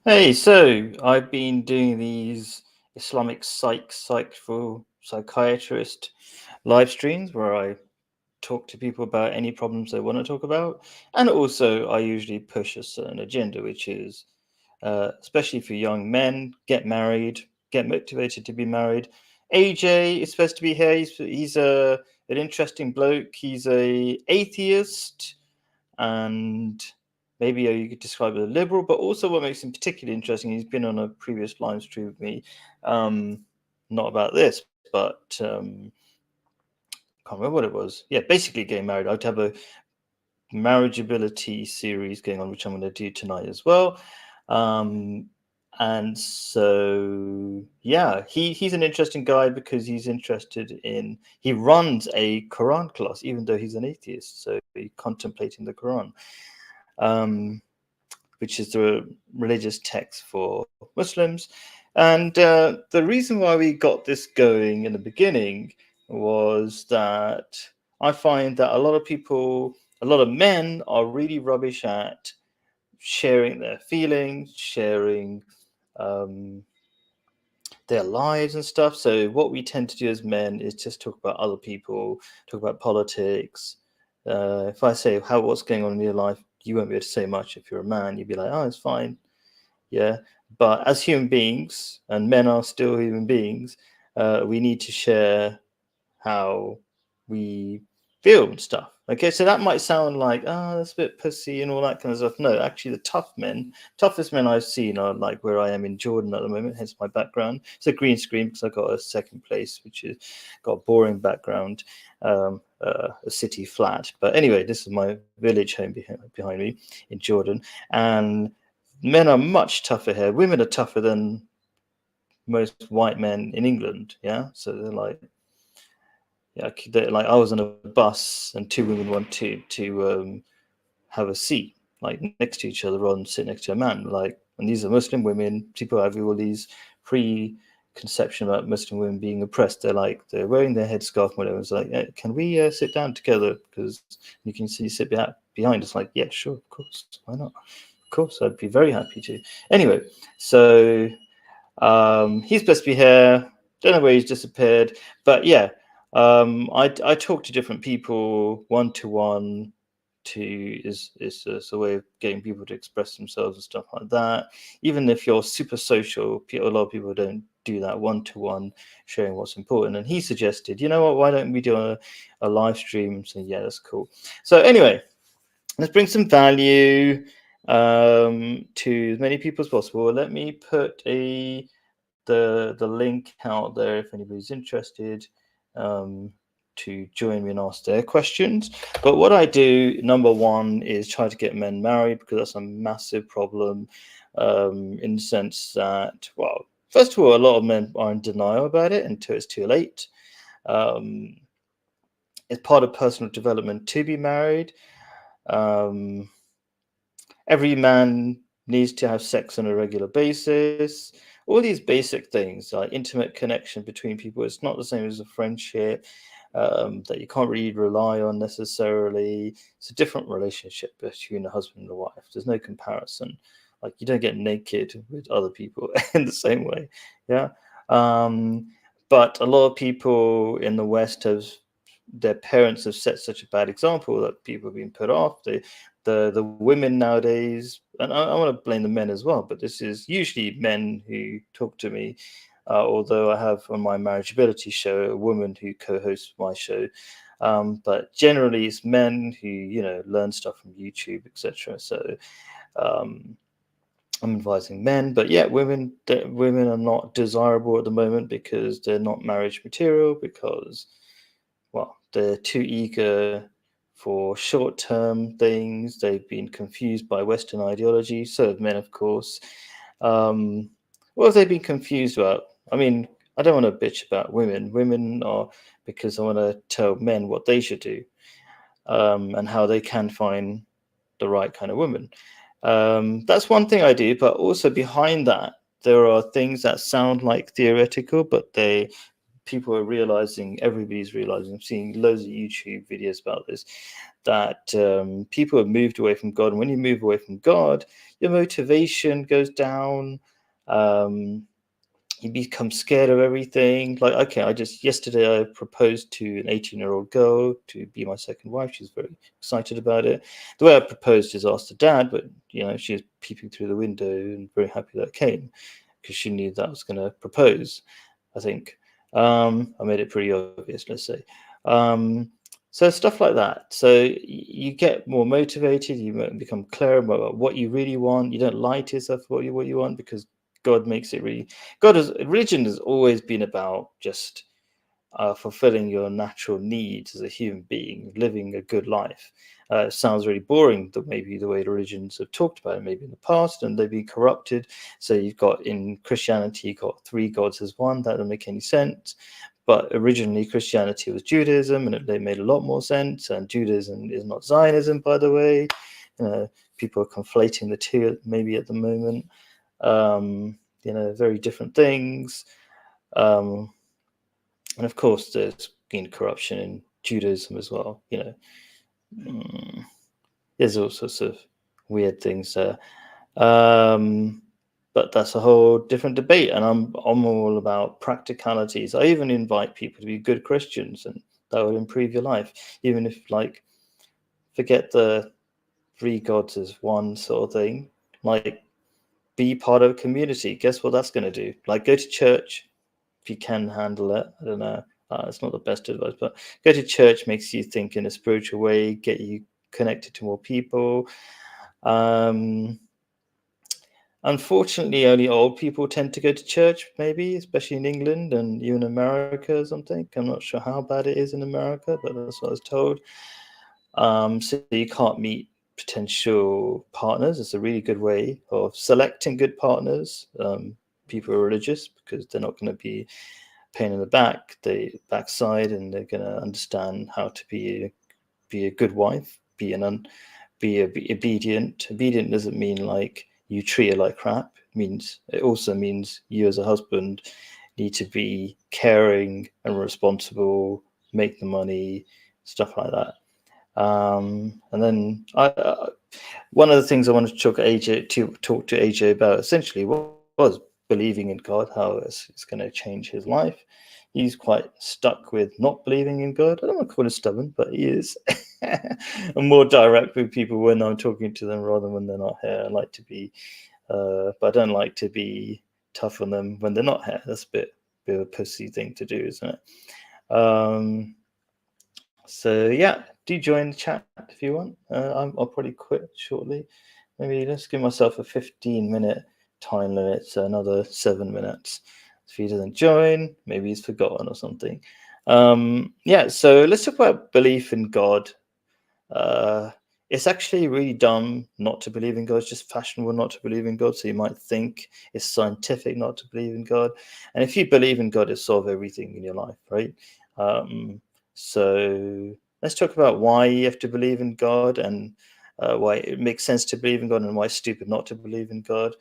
Hey, so I've been doing these Islamic Psych for psychiatrist live streams where I talk to people about any problems they want to talk about. And also, I usually push a certain agenda, which is especially for young men, get married, get motivated to be married. AJ is supposed to be here. He's an interesting bloke. He's a atheist and maybe you could describe it as a liberal, but also what makes him particularly interesting, he's been on a previous live stream with me, um, not about this, but can't remember what it was. Yeah, basically getting married. I'd have a marriageability series going on, which I'm going to do tonight as well. Um, and so, yeah, he's an interesting guy because he runs a Quran class, even though he's an atheist. So he's contemplating the Quran. Um, which is the religious text for Muslims. And the reason why we got this going in the beginning was that I find that a lot of men are really rubbish at sharing their feelings, sharing um, their lives and stuff. So what we tend to do as men is just talk about other people, talk about politics. If I say what's going on in your life, you won't be able to say much. If you're a man, you'd be like, oh, it's fine. Yeah. But as human beings, and men are still human beings, we need to share how we feel and stuff. Okay, so that might sound like, oh, that's a bit pussy and all that kind of stuff. No, actually, toughest men I've seen are like where I am in Jordan at the moment, hence my background. It's a green screen because I got a second place, which is got a boring background, a city flat. But anyway, this is my village home behind me in Jordan. And men are much tougher here. Women are tougher than most white men in England. Yeah, so they're like I was on a bus and two women wanted to have a seat like next to each other rather than sit next to a man. Like, and these are Muslim women. People have all these preconception about Muslim women being oppressed. They're wearing their headscarf, whatever. It's like, can we sit down together because you can see sit behind us? Like, yeah, sure, of course, why not? Of course, I'd be very happy to. Anyway, so he's supposed to be here. Don't know where he's disappeared. But yeah, I talk to different people one to one. Is a way of getting people to express themselves and stuff like that. Even if you're super social, a lot of people don't do that one to one, sharing what's important. And he suggested, you know what? Why don't we do a live stream? So yeah, that's cool. So anyway, let's bring some value to as many people as possible. Let me put the link out there if anybody's interested um, to join me and ask their questions. But what I do, number one, is try to get men married because that's a massive problem in the sense that, well, first of all, a lot of men are in denial about it until it's too late. Um, it's part of personal development to be married. Um, every man needs to have sex on a regular basis. All these basic things like intimate connection between people. It's not the same as a friendship that you can't really rely on necessarily. It's a different relationship between a husband and a wife. There's no comparison. Like you don't get naked with other people in the same way. Yeah. Um, but a lot of people in the West have their parents have set such a bad example that people have been put off. The women nowadays, and I want to blame the men as well, but this is usually men who talk to me. Although I have on my marriageability show a woman who co-hosts my show, but generally it's men who learn stuff from YouTube, etc. So um, I'm advising men, but yeah, women are not desirable at the moment because they're not marriage material because well, they're too eager for short term things. They've been confused by Western ideology. So have men, of course. What have they been confused about? I mean, I don't want to bitch about women. Women are because I want to tell men what they should do and how they can find the right kind of woman. That's one thing I do, but also behind that, there are things that sound like theoretical, but people are realizing, everybody's realizing, I'm seeing loads of YouTube videos about this, that people have moved away from God. And when you move away from God, your motivation goes down. You become scared of everything. Like, okay, yesterday I proposed to an 18-year-old girl to be my second wife. She's very excited about it. The way I proposed is asked her dad, but she was peeping through the window and very happy that it came, because she knew that I was going to propose, I think. I made it pretty obvious, let's say. So stuff like that. So you get more motivated, you become clear about what you really want. You don't lie to yourself what you want, because God makes it really. Religion has always been about just fulfilling your natural needs as a human being, living a good life. It sounds really boring, maybe the way religions have talked about it, maybe in the past, and they've been corrupted. So you've got, in Christianity, you've got 3 gods as one. That doesn't make any sense. But originally Christianity was Judaism, and it made a lot more sense. And Judaism is not Zionism, by the way. People are conflating the two maybe at the moment. Very different things. And of course, there's been corruption in Judaism as well. There's all sorts of weird things there. But that's a whole different debate. And I'm all about practicalities. I even invite people to be good Christians, and that would improve your life. Even if, forget the 3 gods as one sort of thing. Be part of a community. Guess what that's going to do? Go to church if you can handle it. I don't know. It's not the best advice, but go to church makes you think in a spiritual way, get you connected to more people. Unfortunately, only old people tend to go to church, maybe, especially in England and even America or something. I'm not sure how bad it is in America, but that's what I was told. So you can't meet potential partners. It's a really good way of selecting good partners. People are religious because they're not going to be a pain in the backside, and they're going to understand how to be a good wife, be obedient. Obedient doesn't mean you treat her like crap. It also means you as a husband need to be caring and responsible, make the money, stuff like that. And then one of the things I wanted to talk to AJ about essentially was believing in God, how it's going to change his life. He's quite stuck with not believing in God. I don't want to call him stubborn, but he is. I'm more direct with people when I'm talking to them rather than when they're not here. I like to be, but I don't like to be tough on them when they're not here. That's a bit of a pussy thing to do, isn't it? So yeah, do join the chat if you want. I'll probably quit shortly. Maybe let's give myself a 15-minute time limit, so another 7 minutes. If he doesn't join, maybe he's forgotten or something. Yeah, so let's talk about belief in God. It's actually really dumb not to believe in God. It's just fashionable not to believe in God. So you might think it's scientific not to believe in God. And if you believe in God, it'll solve everything in your life, right? So let's talk about why you have to believe in God, and why it makes sense to believe in God, and why it's stupid not to believe in God.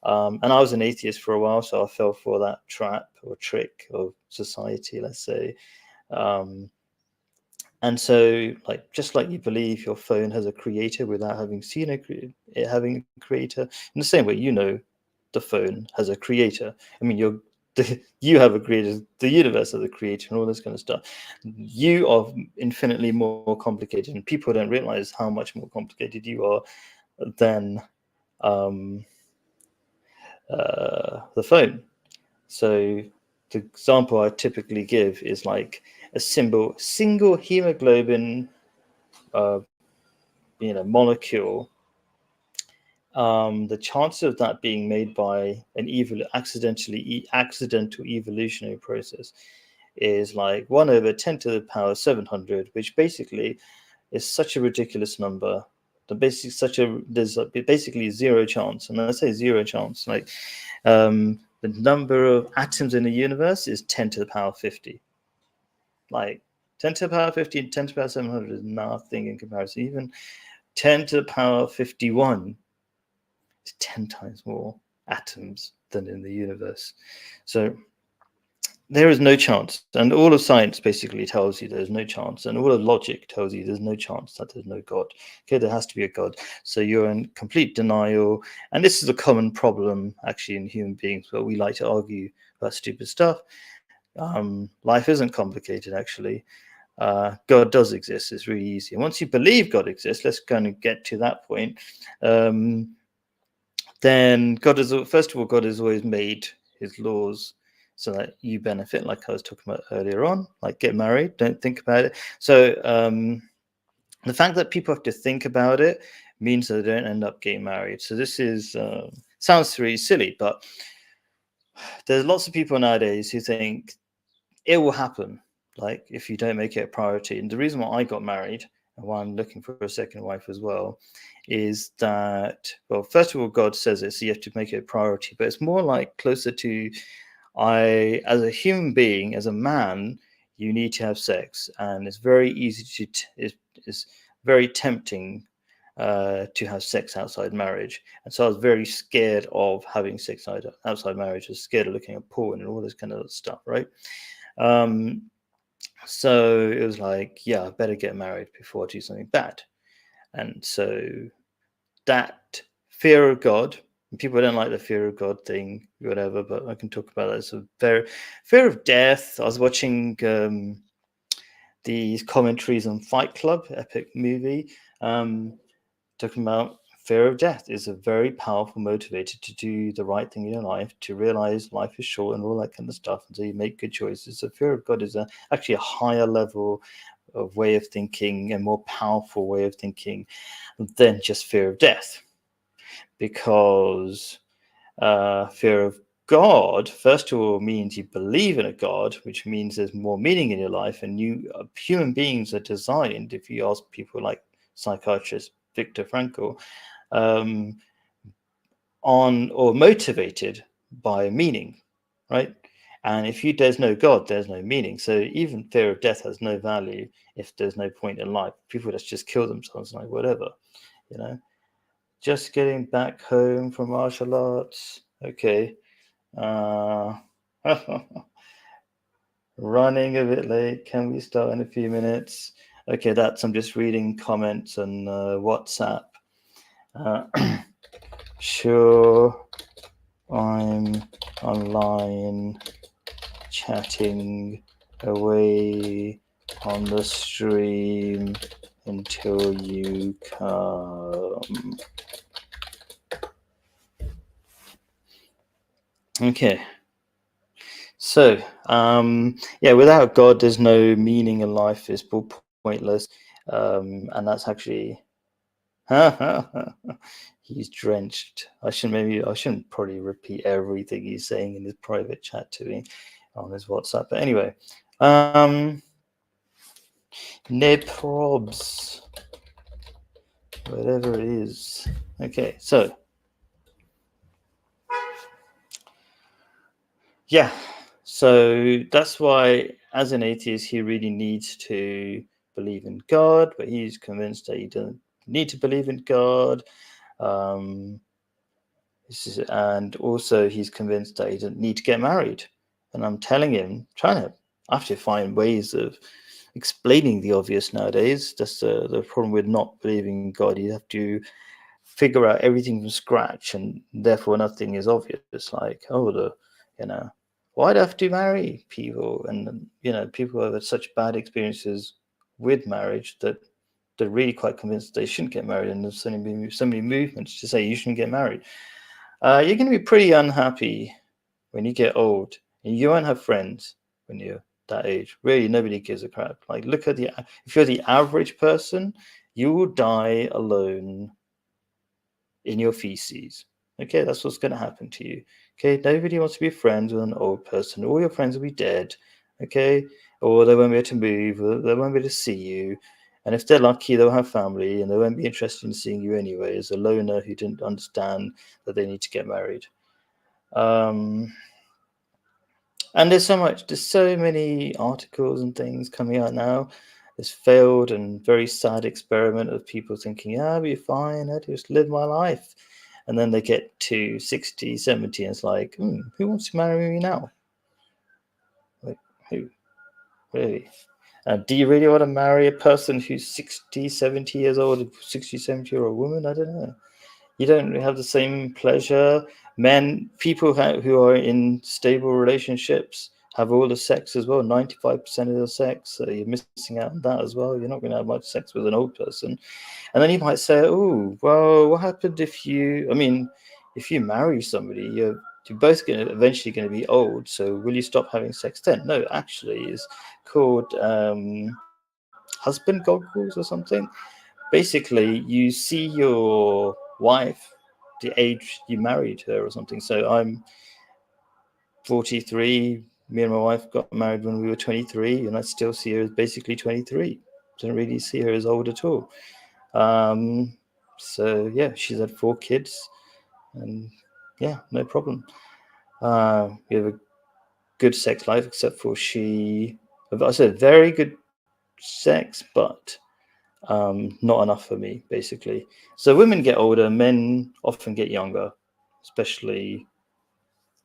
And I was an atheist for a while, so I fell for that trap or trick of society, let's say. And so, just like you believe your phone has a creator without having seen it having a creator, in the same way, the phone has a creator. I mean, you have a creator, the universe has a creator, and all this kind of stuff. You are infinitely more complicated, and people don't realize how much more complicated you are than the phone. So the example I typically give is like a single hemoglobin molecule. The chances of that being made by an accidental evolutionary process is like 1/10⁻⁷00, which basically is such a ridiculous number. There's basically zero chance, and I say zero chance. The number of atoms in the universe is 10⁻⁵. 10⁻⁵ and 10⁻⁷00 is nothing in comparison. Even 10⁻⁵1 is 10 times more atoms than in the universe. So there is no chance. And all of science basically tells you there's no chance. And all of logic tells you there's no chance that there's no God. Okay, there has to be a God. So you're in complete denial. And this is a common problem actually in human beings, where we like to argue about stupid stuff. Life isn't complicated, actually. God does exist. It's really easy. And once you believe God exists, let's kind of get to that point. Then God is, first of all, God has always made his laws so that you benefit, like I was talking about earlier on, like get married, don't think about it. So the fact that people have to think about it means that they don't end up getting married. So this is, sounds really silly, but there's lots of people nowadays who think it will happen, like if you don't make it a priority. And the reason why I got married and why I'm looking for a second wife as well is that, well, first of all, God says it, so you have to make it a priority, but it's more like closer to, as a human being, as a man, you need to have sex, and it's very easy to, it's very tempting to have sex outside marriage. And so I was very scared of having sex outside marriage. I was scared of looking at porn and all this kind of stuff, right? So it was like, yeah, I better get married before I do something bad. And so that fear of God, people don't like the fear of God thing, whatever, but I can talk about that. It's a very fear of death. I was watching these commentaries on Fight Club, epic movie, talking about fear of death is a very powerful motivator to do the right thing in your life, to realize life is short and all that kind of stuff. And so you make good choices. So fear of God is actually a higher level of way of thinking, a more powerful way of thinking than just fear of death. Because fear of God, first of all, means you believe in a God, which means there's more meaning in your life. And human beings are designed, if you ask people like psychiatrist Viktor Frankl, on or motivated by meaning, right? And if there's no God, there's no meaning. So even fear of death has no value if there's no point in life. People just kill themselves, like whatever, you know. Just getting back home from martial arts. Okay. Running a bit late. Can we start in a few minutes? Okay, I'm just reading comments on WhatsApp. Sure, I'm online chatting away on the stream until you come. Okay. So, yeah, without God, there's no meaning in life. It's all pointless. And that's actually, he's drenched. I shouldn't probably repeat everything he's saying in his private chat to me on his WhatsApp. But anyway, Neprobs, whatever it is. Okay, so yeah, so that's why, as an atheist, he really needs to believe in God, but he's convinced that he doesn't need to believe in God. And also he's convinced that he doesn't need to get married. And I'm telling him, I have to find ways of explaining the obvious nowadays. That's the problem with not believing in God. You have to figure out everything from scratch, and therefore nothing is obvious. Like, why do I have to marry people? And people have had such bad experiences with marriage that they're really quite convinced they shouldn't get married. And there's so many movements to say you shouldn't get married. You're going to be pretty unhappy when you get old, and you won't have friends when you're that age. Really, nobody gives a crap. Like, if you're the average person, you will die alone in your feces. Okay, that's what's going to happen to you. Okay, nobody wants to be friends with an old person. All your friends will be dead. Okay, or they won't be able to move, or they won't be able to see you. And if they're lucky, they'll have family, and they won't be interested in seeing you anyway, as a loner who didn't understand that they need to get married. And there's so many articles and things coming out now. This failed and very sad experiment of people thinking, yeah, I'll be fine, I'll just live my life. And then they get to 60, 70, and it's like, who wants to marry me now? Who really? Do you really want to marry a person who's 60, 70 years old, 60, 70-year-old woman? I don't know. You don't have the same pleasure. People who are in stable relationships have all the sex as well, 95% of the sex. So you're missing out on that as well. You're not going to have much sex with an old person. And then you might say, oh, well, what happened if you marry somebody, you're both eventually going to be old. So will you stop having sex then? No, actually, it's called husband goggles or something. Basically, you see your wife the age you married her or something. So I'm 43. Me and my wife got married when we were 23, and I still see her as basically 23. Don't really see her as old at all. So yeah, she's had 4 kids, and yeah, no problem. We have a good sex life, except for I said very good sex, but not enough for me, basically. So women get older, men often get younger, especially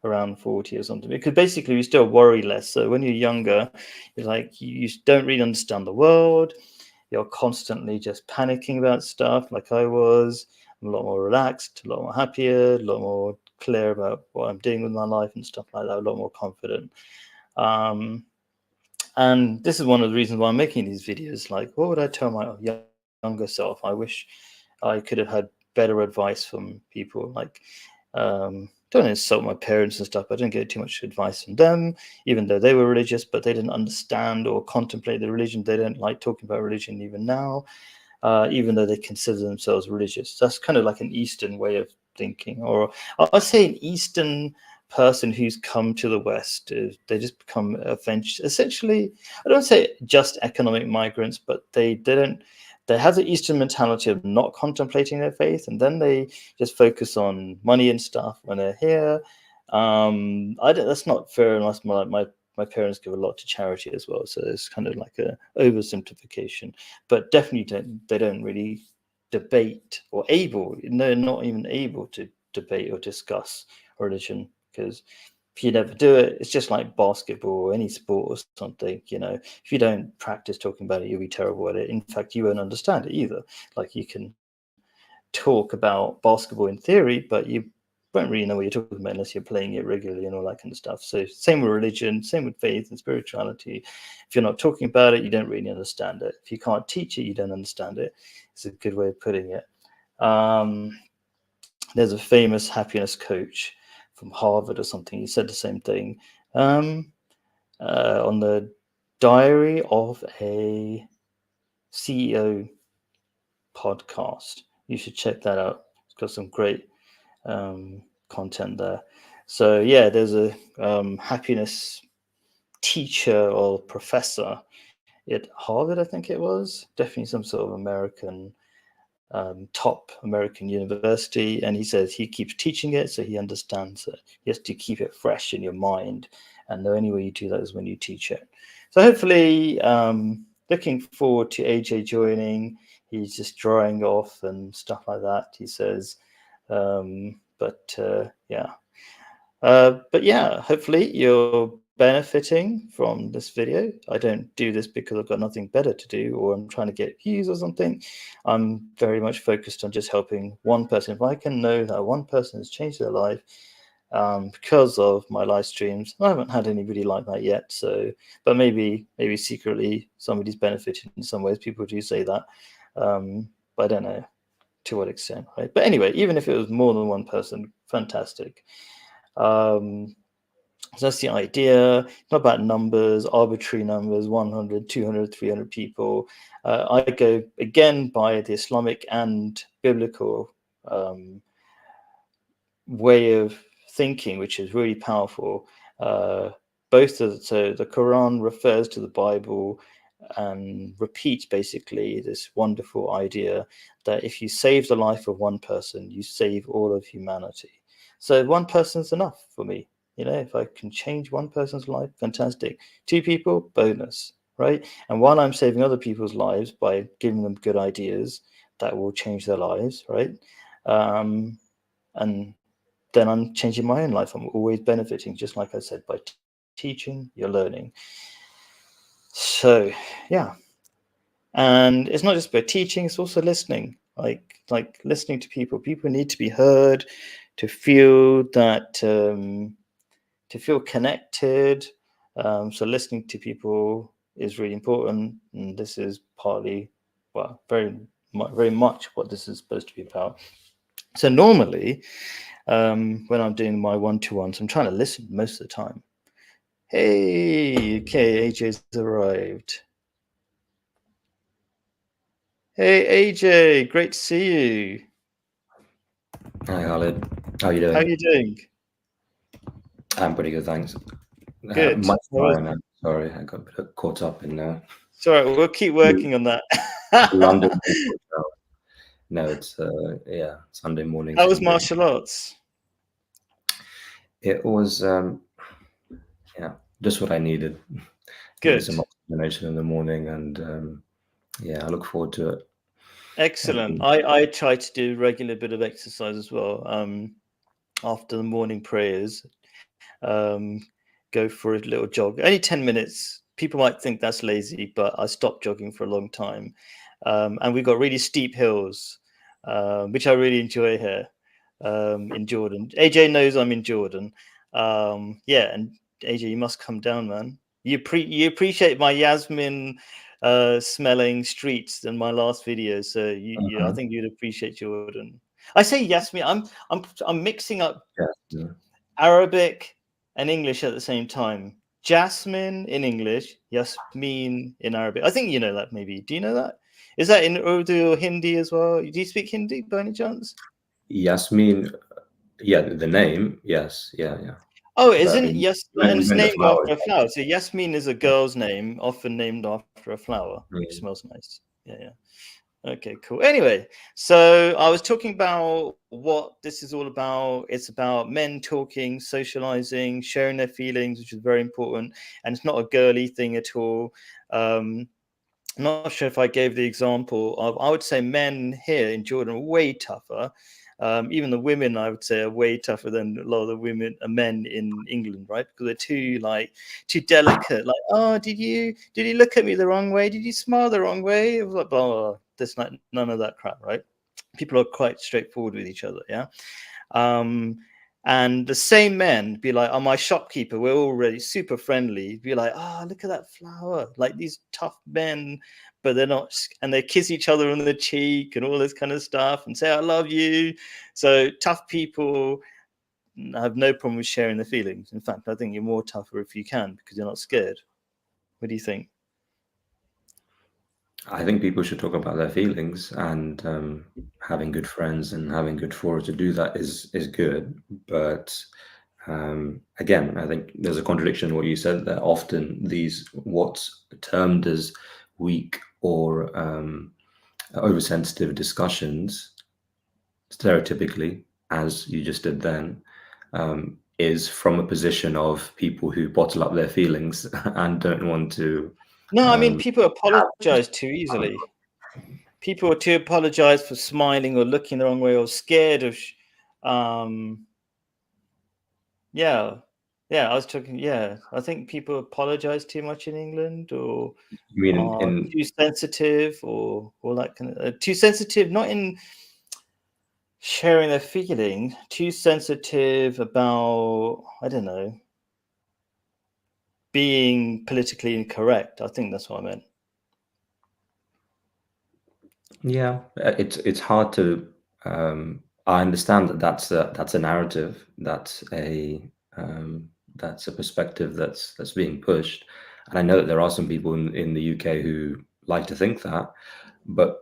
around 40 or something, because basically we still worry less. So when you're younger, you're like, you don't really understand the world. You're constantly just panicking about stuff, like I was. I'm a lot more relaxed, a lot more happier, a lot more clear about what I'm doing with my life and stuff like that, a lot more confident. And this is one of the reasons why I'm making these videos. Like, what would I tell my younger self? I wish I could have had better advice from people. Like, don't insult my parents and stuff. I didn't get too much advice from them, even though they were religious, but they didn't understand or contemplate the religion. They don't like talking about religion even now, even though they consider themselves religious. That's kind of like an Eastern way of thinking, or I'd say an Eastern person who's come to the West. They just become essentially, I don't say just economic migrants, but they don't. They have the Eastern mentality of not contemplating their faith, and then they just focus on money and stuff when they're here. That's not fair, unless my parents give a lot to charity as well, so it's kind of like a oversimplification. But definitely they don't really debate or they're not even able to debate or discuss religion, because if you never do it, it's just like basketball or any sport or something. If you don't practice talking about it, you'll be terrible at it. In fact, you won't understand it either. Like, you can talk about basketball in theory, but you won't really know what you're talking about unless you're playing it regularly and all that kind of stuff. So same with religion, same with faith and spirituality. If you're not talking about it, you don't really understand it. If you can't teach it, you don't understand it. It's a good way of putting it. There's a famous happiness coach from Harvard or something. He said the same thing on the Diary of a CEO podcast. You should check that out. It's got some great content there. So yeah, there's a happiness teacher or professor at Harvard, I think it was, definitely some sort of top American university, and he says he keeps teaching it, so he understands it. He has to keep it fresh in your mind, and the only way you do that is when you teach it. So hopefully, looking forward to AJ joining. He's just drying off and stuff like that, he says. But yeah, hopefully you're benefiting from this video. I don't do this because I've got nothing better to do, or I'm trying to get views or something. I'm very much focused on just helping one person. If I can know that one person has changed their life because of my live streams, I haven't had anybody like that yet. So, but maybe secretly somebody's benefited in some ways. People do say that, but I don't know to what extent, right? But anyway, even if it was more than one person, fantastic. So that's the idea. Not about numbers, arbitrary numbers, 100, 200, 300 people. I go again by the Islamic and biblical way of thinking, which is really powerful. So the Quran refers to the Bible and repeats basically this wonderful idea that if you save the life of one person, you save all of humanity. So one person's enough for me. If I can change one person's life, fantastic. 2 people, bonus, right? And while I'm saving other people's lives by giving them good ideas that will change their lives, right? And then I'm changing my own life. I'm always benefiting, just like I said, by teaching, you're learning. So yeah, and it's not just about teaching; it's also listening. Like listening to people. People need to be heard, to feel that, to feel connected. So listening to people is really important, and this is partly, well, very much what this is supposed to be about. So normally, when I'm doing my one-to-ones, I'm trying to listen most of the time. Hey, okay, AJ's arrived. Hey, AJ, great to see you. Hi, Khalid. How are you How are doing? you doing? I'm pretty good, thanks. Good. Much fine. I'm sorry, I got a bit caught up in Sorry, we'll keep the working on that. London hotel. No, it's yeah, Sunday mornings How was can be. martial arts? It was yeah, just what I needed. Needed Good. some oxygenation in the morning, and yeah, I look forward to it. Excellent. I try to do regular bit of exercise as well. After the morning prayers, um, go for a little jog. Only 10 minutes. People might think that's lazy, but I stopped jogging for a long time. And we've got really steep hills, which I really enjoy here, in Jordan. AJ knows I'm in Jordan. Yeah, and AJ, you must come down, man. You appreciate my Yasmin smelling streets than my last video, so I Mhm. think you'd appreciate Jordan. I say Yasmin. I'm mixing up Yeah. Arabic and English at the same time. Jasmine in English, Yasmin in Arabic. I think you know that. Maybe do you know that? Is that in Urdu or Hindi as well? Do you speak Hindi by any chance? Yasmin, yeah, the name, yes, yeah, yeah. Oh, But isn't it? Yes, and you it's meant the named flowers. after a flower. So Yasmin is a girl's name, often named after a flower, which Mm. smells nice. Yeah, yeah. Okay, cool. Anyway, so I was talking about what this is all about. It's about men talking, socializing, sharing their feelings, which is very important. And it's not a girly thing at all. Um, I'm not sure if I gave the example of, I would say men here in Jordan are way tougher. Even the women, I would say, are way tougher than a lot of the women, men in England, right? Because they're too delicate. Like, oh, did you look at me the wrong way? Did you smile the wrong way? Blah blah blah. There's not none of that crap, right? People are quite straightforward with each other, yeah. Um, and the same men be like, "Oh, my shopkeeper, we're already super friendly." Be like, "Oh, look at that flower!" Like these tough men, but they're not, and they kiss each other on the cheek and all this kind of stuff, and say, "I love you." So tough people have no problem with sharing their feelings. In fact, I think you're more tougher if you can because you're not scared. What do you think? I think people should talk about their feelings, and having good friends and having good fora to do that is good. But again, I think there's a contradiction in what you said, that often these what's termed as weak or oversensitive discussions, stereotypically, as you just did then, is from a position of people who bottle up their feelings and don't want to No, I mean um, people have. apologize too easily. People are too apologize for smiling or looking the wrong way or scared of um yeah, yeah, I was talking. Yeah, I think people apologize too much in England, or You mean are in too sensitive, or all that kind of too sensitive. Not in sharing their feelings, too sensitive about, I don't know, being politically incorrect. I think that's what I meant. Yeah, it's hard to. I understand that that's a narrative, um, that's a perspective that's being pushed, and I know that there are some people in the UK who like to think that, but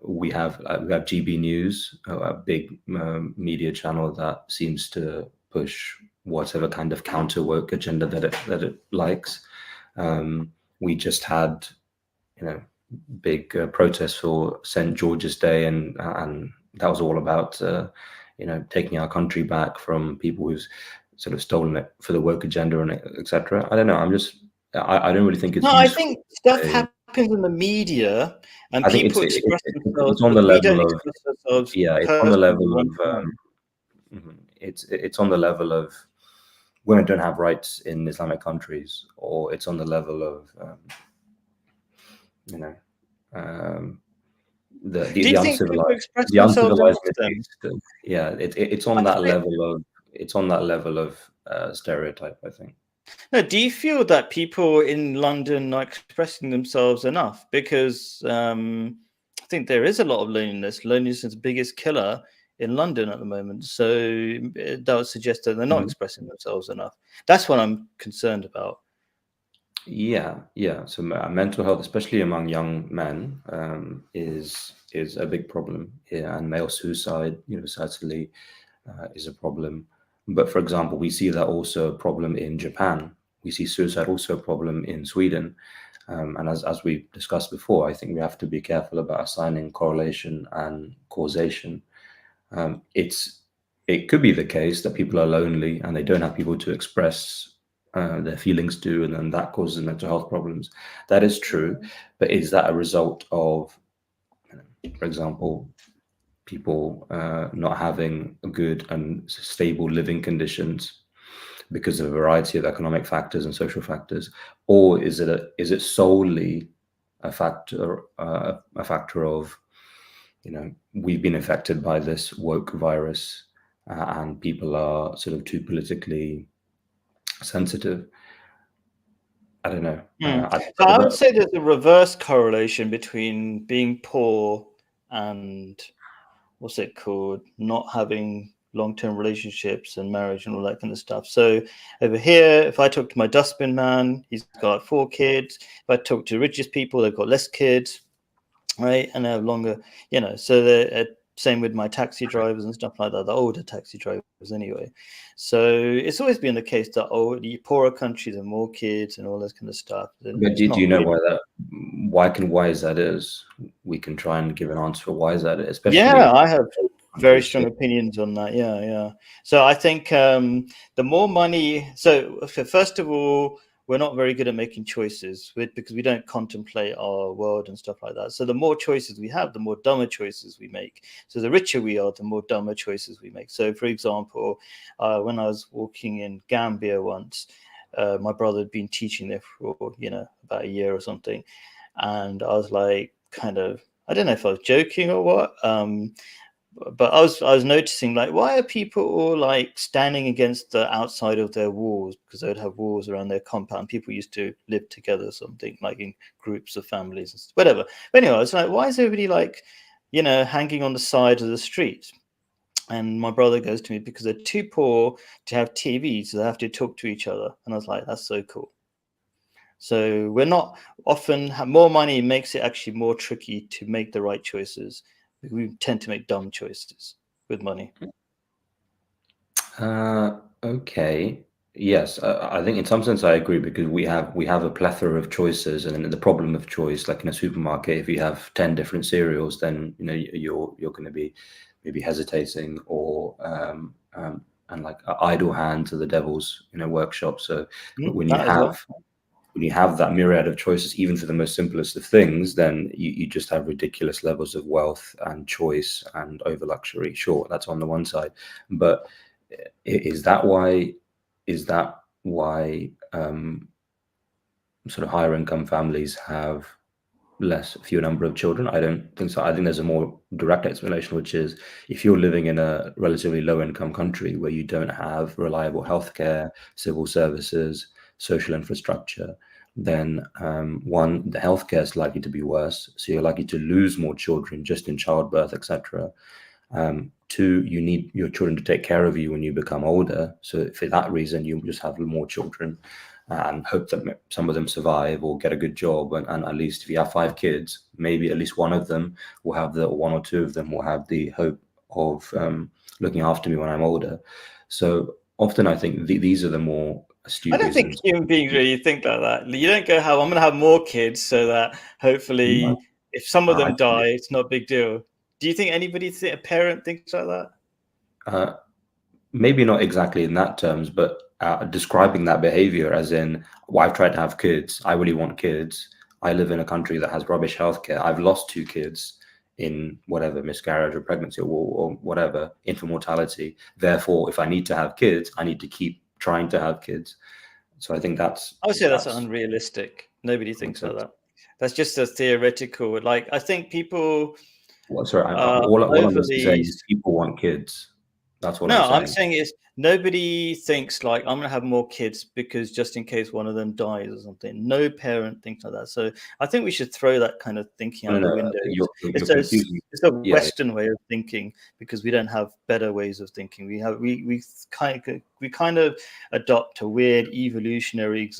we have GB News, a big media channel that seems to push whatever kind of counter woke agenda that it likes. We just had, you know, big protest for St. George's Day, and that was all about taking our country back from people who've sort of stolen it for the woke agenda and etc. I don't know. I don't really think it's No, I useful think to stuff say. happens in the media, and I think people express themselves, it's on but the we don't level of, express ourselves yeah, it's on the personally level of one time. it's on the level of women don't have rights in Islamic countries, or it's on the level of you know, um, Do you the think people uncivilized express themselves enough then? Yeah, it's I on that feel, level of stereotype, I think. no, do you feel that people in London are expressing themselves enough? Because I think there is a lot of loneliness. Loneliness is the biggest killer in London at the moment. So that would suggest that they're not Mhm. expressing themselves enough. That's what I'm concerned about. Yeah. So mental health, especially among young men, is a big problem. Yeah, and male suicide, certainly is a problem. But for example, we see that also a problem in Japan. We see suicide also a problem in Sweden. And as we discussed before, I think we have to be careful about assigning correlation and causation. It could be the case that people are lonely and they don't have people to express their feelings to, and then that causes mental health problems. That is true, but is that a result of, for example, people not having good and stable living conditions because of a variety of economic factors and social factors, or is it solely a factor of, we've been affected by this woke virus, and people are sort of too politically sensitive. I don't know. So I would say there's a reverse correlation between being poor and what's it called, not having long-term relationships and marriage and all that kind of stuff. So over here, if I talk to my dustbin man, he's got 4 kids. If I talk to richest people, they've got less kids, right? And they have longer, so the same with my taxi drivers and stuff like that, the older taxi drivers anyway. So it's always been the case that the poorer countries have more kids and all this kind of stuff. And But it's do not you know really. why is that is? We can try and give an answer for why is that, Yeah, especially I have very countries. strong opinions on that. Yeah. So I think the more money. So okay, first of all, we're not very good at making choices because we don't contemplate our world and stuff like that. So the more choices we have, the more dumber choices we make. So the richer we are, the more dumber choices we make. So for example, when I was walking in Gambia once, my brother had been teaching there for about a year or something, and I was like, kind of, I don't know if I was joking or what, but I was noticing, like, why are people all like standing against the outside of their walls, because they would have walls around their compound. People used to live together, something like in groups of families and whatever. But anyway, I was like, why is everybody like, hanging on the side of the street? And my brother goes to me, because they're too poor to have TVs, so they have to talk to each other. And I was like, that's so cool. So we're not often more money makes it actually more tricky to make the right choices. We tend to make dumb choices with money. Okay. Yes, I think in some sense I agree, because we have a plethora of choices, and then the problem of choice, like in a supermarket, if you have 10 different cereals, then you're going to be maybe hesitating, or and like idle hands are the devil's workshop. So when you That as have well. that myriad of choices, even for the most simplest of things, then you just have ridiculous levels of wealth and choice and over luxury. Sure, that's on the one side, but is that why? Is that why sort of higher income families have fewer number of children? I don't think so. I think there's a more direct explanation, which is if you're living in a relatively low income country where you don't have reliable healthcare, civil services, social infrastructure, then one, the healthcare is likely to be worse. So you're likely to lose more children just in childbirth, etc. Two, you need your children to take care of you when you become older. So for that reason, you just have more children and hope that some of them survive or get a good job. And at least if you have 5 kids, maybe at least one of them will have or one or two of them will have the hope of looking after me when I'm older. So often I think these are the more I astute don't think reasons. human beings really think like that. You don't go, "I'm going to have more kids so that No, hopefully, if some of I them die, it's not a big deal." Do you think a parent thinks like that? uh, maybe not exactly in that terms, but describing that behavior as in, well, I've tried to have kids. I really want kids. I live in a country that has rubbish healthcare. I've lost 2 kids in whatever miscarriage or pregnancy or whatever infant mortality. Therefore, if I need to have kids, I need to keep trying to have kids. So I think I would say that's that's unrealistic. Nobody thinks like nonsense. that. That's just a theoretical. Like, I think people Well, sorry, all I'm basically saying overly. is people want kids. That's what I'm No, I'm saying. saying is nobody thinks like I'm gonna have more kids because just in case one of them dies or something. No parent thinks like that. So I think we should throw that kind of thinking No, out no, the no. window. You're confusing. It's a Yeah, Western way of thinking because we don't have better ways of thinking. We kind of adopt a weird evolutionary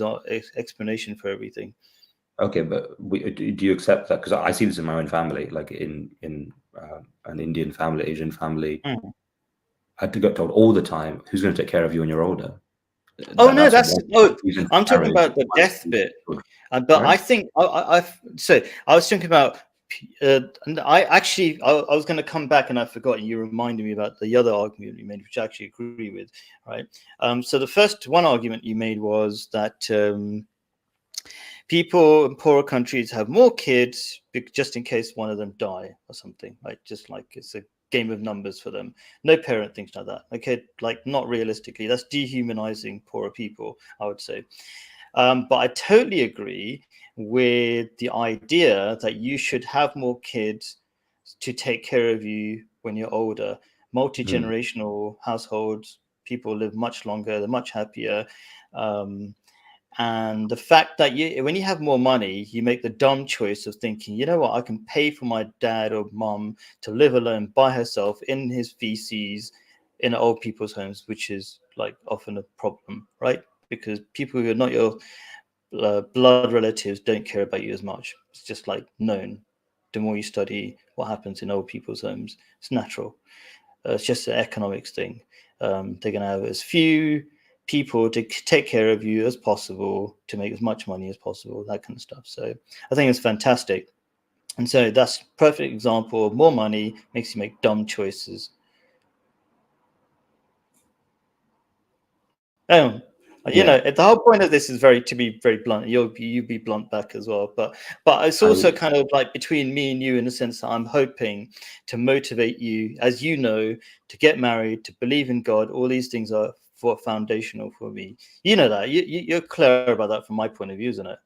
explanation for everything. okay, but do you accept that? Because I see this in my own family, like in an Indian family, Asian family. Mm. I had to get told all the time, "Who's going to take care of you when you're older?" Oh no, That's that's one oh, reason I'm for talking marriage. about the death bit. But Sorry? I think I was thinking about. And I was going to come back and I forgot, and you reminded me about the other argument you made, which I actually agree with. Right. So the first one argument you made was that people in poorer countries have more kids just in case one of them die or something. Right. Just like it's a game of numbers for them. No parent thinks like that. Okay, like not realistically. That's dehumanizing poorer people, I would say. But I totally agree with the idea that you should have more kids to take care of you when you're older. Mm. Multi-generational households, people live much longer, they're much happier. Um, and the fact that when you have more money, you make the dumb choice of thinking, you know what, I can pay for my dad or mum to live alone by herself in his feces in old people's homes, which is like often a problem, right? Because people who are not your blood relatives don't care about you as much. It's just like known. The more you study what happens in old people's homes, it's natural. It's just an economics thing. They're going to have as few people to take care of you as possible to make as much money as possible, that kind of stuff. So I think it's fantastic. And so that's a perfect example of more money makes you make dumb choices. Oh, Yeah, the whole point of this is to be very blunt. You be blunt back as well, but it's I also kind of like between me and you in the sense that I'm hoping to motivate you, as you know, to get married, to believe in God. All these things are foundational for me. You know that you're clear about that from my point of view, isn't it?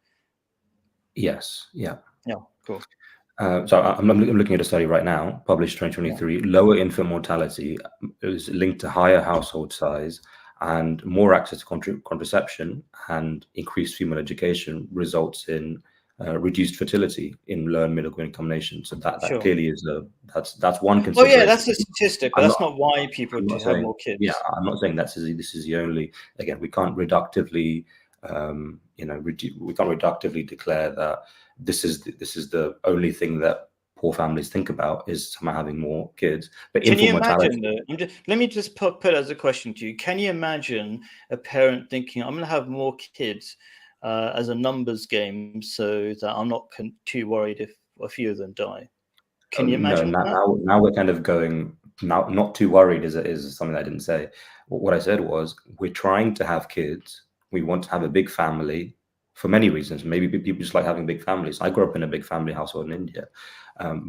yes, yeah. Yeah, cool. So I'm looking at a study right now, published Yeah, 2023. Lower infant mortality is linked to higher household size, and more access to contraception and increased female education results in reduced fertility in low and middle income nations. So that sure. clearly is that's one Oh yeah, consideration. that's a statistic, but I'm not that's not why people I'm not to have saying, more yeah, kids. I'm not saying this is the only. Again, we can't reductively, we can't reductively declare that this is the only thing that poor families think about is somehow having more kids. But Can you infant imagine mortality, that? Let me just put as a question to you. Can you imagine a parent thinking, I'm going to have more kids as a numbers game so that I'm not too worried if a few of them die? Can you no, imagine that? now we're kind of going now. Not too worried is something I didn't say. What I said was we're trying to have kids. We want to have a big family for many reasons. Maybe people just like having big families. I grew up in a big family household in India,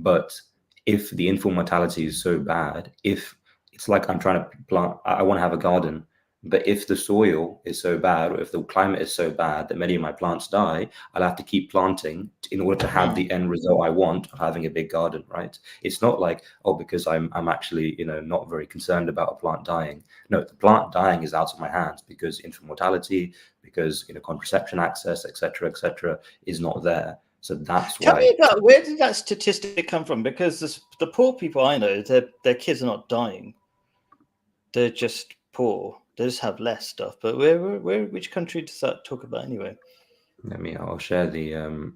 but if the infant mortality is so bad, if it's like I'm trying to plant, I want to have a garden, but if the soil is so bad, or if the climate is so bad that many of my plants die, I'll have to keep planting in order to have Hmm. the end result I want of having a big garden, right? It's not like, oh, because I'm actually, not very concerned about a plant dying. No, the plant dying is out of my hands because infant mortality, because contraception access, etc., is not there. So that's Tell why. me about where did that statistic come from? Because the poor people I know, their kids are not dying. They're just poor. They just have less stuff. But which country does that talk about anyway? I'll share the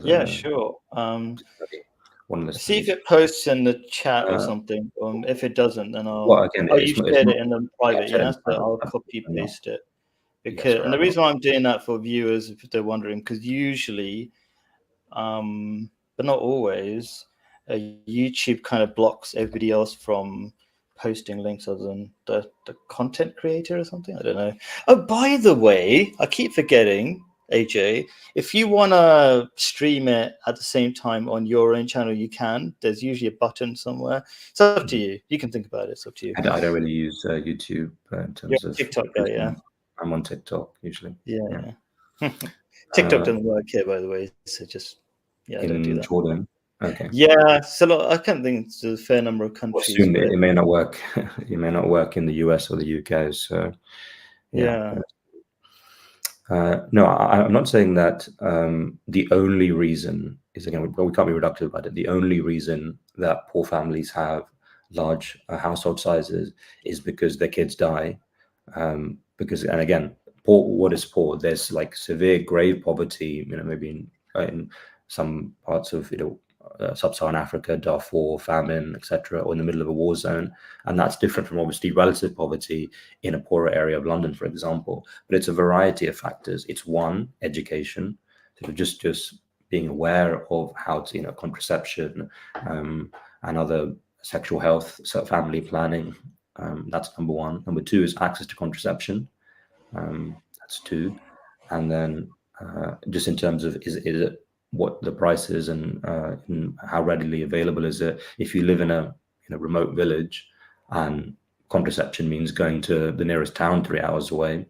Yeah, sure. study, one of the See if studies. it posts in the chat or Uh, something. If it doesn't, then well, I'll. again, Oh, you it's shared not. it in the Yeah, I've private, shared it yeah. in So private. I'll copy I'm not. paste it Yeah, because, sorry, and the I'm not. reason why I'm doing that for viewers, if they're wondering, because usually, but not always, YouTube kind of blocks everybody else from posting links other than the content creator or something. I don't know. Oh, by the way, I keep forgetting, AJ. If you want to stream it at the same time on your own channel, you can. There's usually a button somewhere. It's up to you. You can think about it. It's up to you. I don't really use YouTube in You're terms a of TikTok guy, yeah. I'm on TikTok usually. Yeah, Yeah. yeah. TikTok doesn't work here, by the way. So just I don't do in that. Jordan. Okay. Yeah, so I can't think it's a fair number of Well, countries soon where. it may not work. It may not work in the US or the UK. So yeah. Yeah. No, I'm not saying that the only reason is, again, we can't be reductive about it. The only reason that poor families have large household sizes is because their kids die. Because, and again, poor. What is poor? There's like severe, grave poverty. Maybe in some parts of sub-Saharan Africa, Darfur, famine, etc., or in the middle of a war zone, and that's different from obviously relative poverty in a poorer area of London, for example. But it's a variety of factors. It's one, education, sort of just being aware of how to, contraception and other sexual health, so family planning. That's number one. Number two is access to contraception. That's two. And then just in terms of is it what the price is and how readily available is it? If you live in a remote village and contraception means going to the nearest town 3 hours away,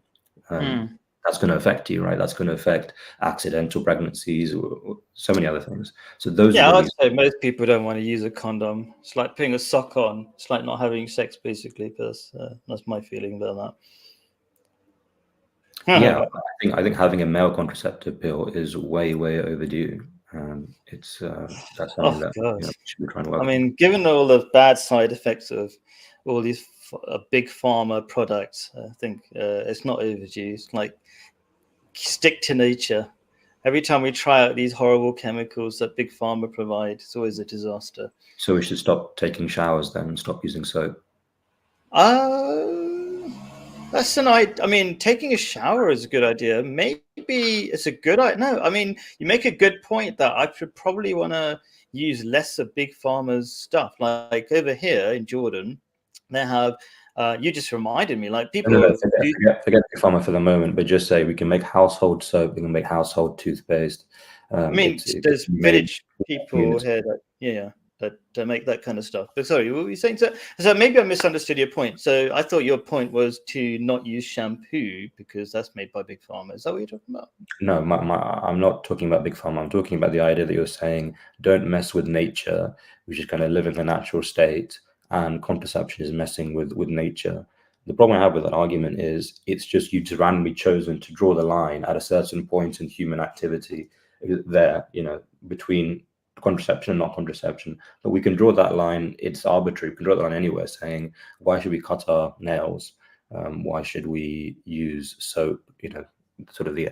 that's going to affect you, right? That's going to affect accidental pregnancies, or so many other things. So those are Yeah, the I'd reasons. say most people don't want to use a condom. It's like putting a sock on. It's like not having sex, basically. That's my feeling about Yeah, that. I think having a male contraceptive pill is way overdue. It's that's Oh something that God. we should be trying to I work on. mean, given all the bad side effects of all these big pharma products, I think it's not overdue. It's like stick to nature. Every time we try out these horrible chemicals that big pharma provide, it's always a disaster. So we should stop taking showers then and stop using soap. That's an idea. I mean, taking a shower is a good idea. Maybe it's a good idea. No, I mean, you make a good point that I should probably want to use less of big pharma's stuff. Like over here in Jordan, they have. You just reminded me. Like No, people do. forget Big Pharma for the moment, but just say we can make household soap, we can make household toothpaste. I mean, It can there's be made village in the people community. here that make that kind of stuff. But sorry, what were you saying? So maybe I misunderstood your point. So I thought your point was to not use shampoo because that's made by big pharma. Is that what you're talking about? No, I'm not talking about Big Pharma. I'm talking about the idea that you're saying don't mess with nature, which is kind of live in the natural state, and contraception is messing with nature. The problem I have with that argument is it's just you've randomly chosen to draw the line at a certain point in human activity there, between contraception and not contraception. But we can draw that line, it's arbitrary. We can draw that line anywhere, saying, why should we cut our nails? Why should we use soap? Sort of the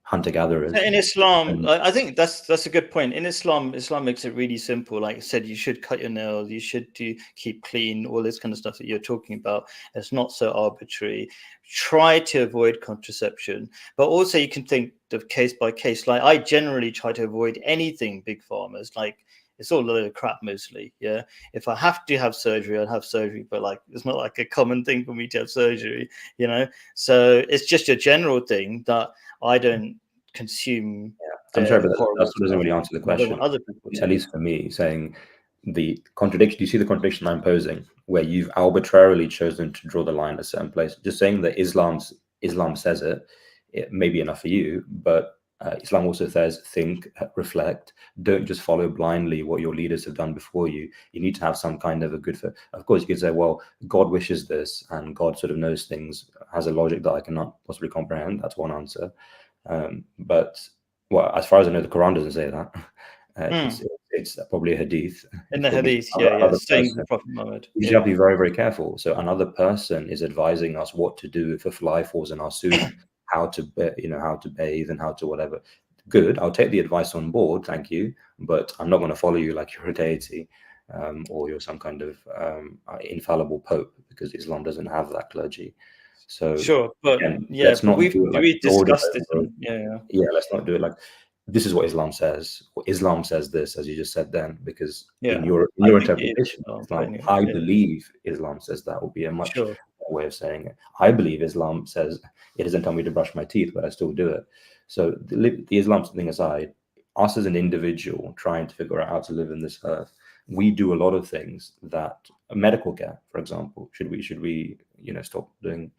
hunter gatherers. In Islam, And I think that's a good point. In Islam makes it really simple. Like I said, you should cut your nails, you should keep clean, all this kind of stuff that you're talking about. It's not so arbitrary. Try to avoid contraception, but also you can think of case by case. Like I generally try to avoid anything big farmers. Like it's all a load of crap mostly. Yeah. If I have to have surgery, I'd have surgery, but like it's not like a common thing for me to have surgery, So it's just a general thing that I don't consume I'm sorry, the but that horrible also doesn't stuff. really answer the I don't question. want other people At to. least for me, saying the contradiction. Do you see the contradiction I'm posing, where you've arbitrarily chosen to draw the line at a certain place? Just saying that Islam says it may be enough for you, but Islam also says think, reflect. Don't just follow blindly what your leaders have done before you. You need to have some kind of a good. Of course, you could say, well, God wishes this, and God sort of knows things, has a logic that I cannot possibly comprehend. That's one answer. But well, as far as I know, the Quran doesn't say that. It's probably a hadith. In It's the probably hadith, yeah, another saying the person. Prophet Muhammad. We just have Yeah. to be very careful. So another person is advising us what to do if a fly falls in our soup, how to how to bathe and how to whatever. Good. I'll take the advice on board. Thank you, but I'm not going to follow you like you're a deity. Or you're some kind of infallible pope, because Islam doesn't have that clergy. So Sure, but again, yeah, let's but not we've do it like we lord discussed this, over. and yeah. Yeah, let's not do it like this is what Islam says. Or Islam says this, as you just said then, because in Yeah, in I your think it is interpretation of but Islam, anyway, I yeah, believe Islam says that would be a much sure. better way of saying it. I believe Islam says it doesn't tell me to brush my teeth, but I still do it. So the Islam thing aside, us as an individual trying to figure out how to live in this earth, we do a lot of things that medical care, for example, should we stop doing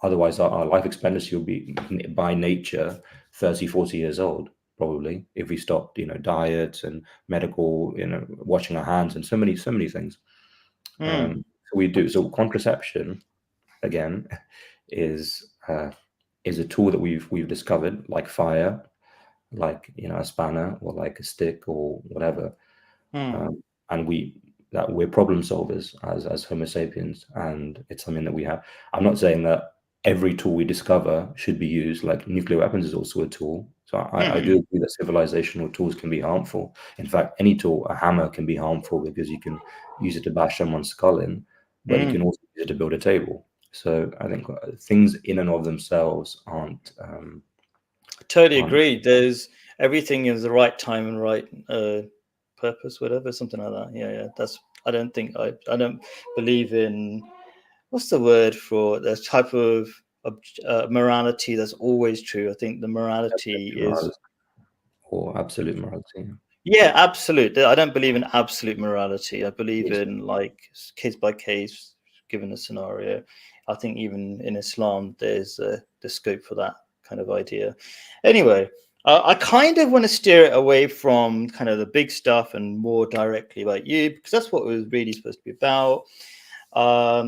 Otherwise, our life expectancy will be, by nature, 30, 40 years old, probably, if we stopped, diet and medical, washing our hands and so many things. So we do. So contraception, again, is a tool that we've discovered, like fire, like a spanner or like a stick or whatever, and we're problem solvers as Homo sapiens, and it's something that we have. I'm not saying that every tool we discover should be used. Like nuclear weapons is also a tool. So I do agree that civilizational tools can be harmful. In fact, any tool, a hammer, can be harmful because you can use it to bash someone's skull in, but you can also use it to build a table. So I think things in and of themselves aren't. Totally agree. There's everything is the right time and right purpose, whatever, something like that. Yeah. That's. I don't believe in, what's the word for the type of morality that's always true. I think the morality is. Or absolute morality. Yeah, absolute. I don't believe in absolute morality. I believe in like case by case, given the scenario. I think even in Islam, there's the scope for that kind of idea. Anyway, I kind of want to steer it away from kind of the big stuff and more directly about you, because that's what it was really supposed to be about.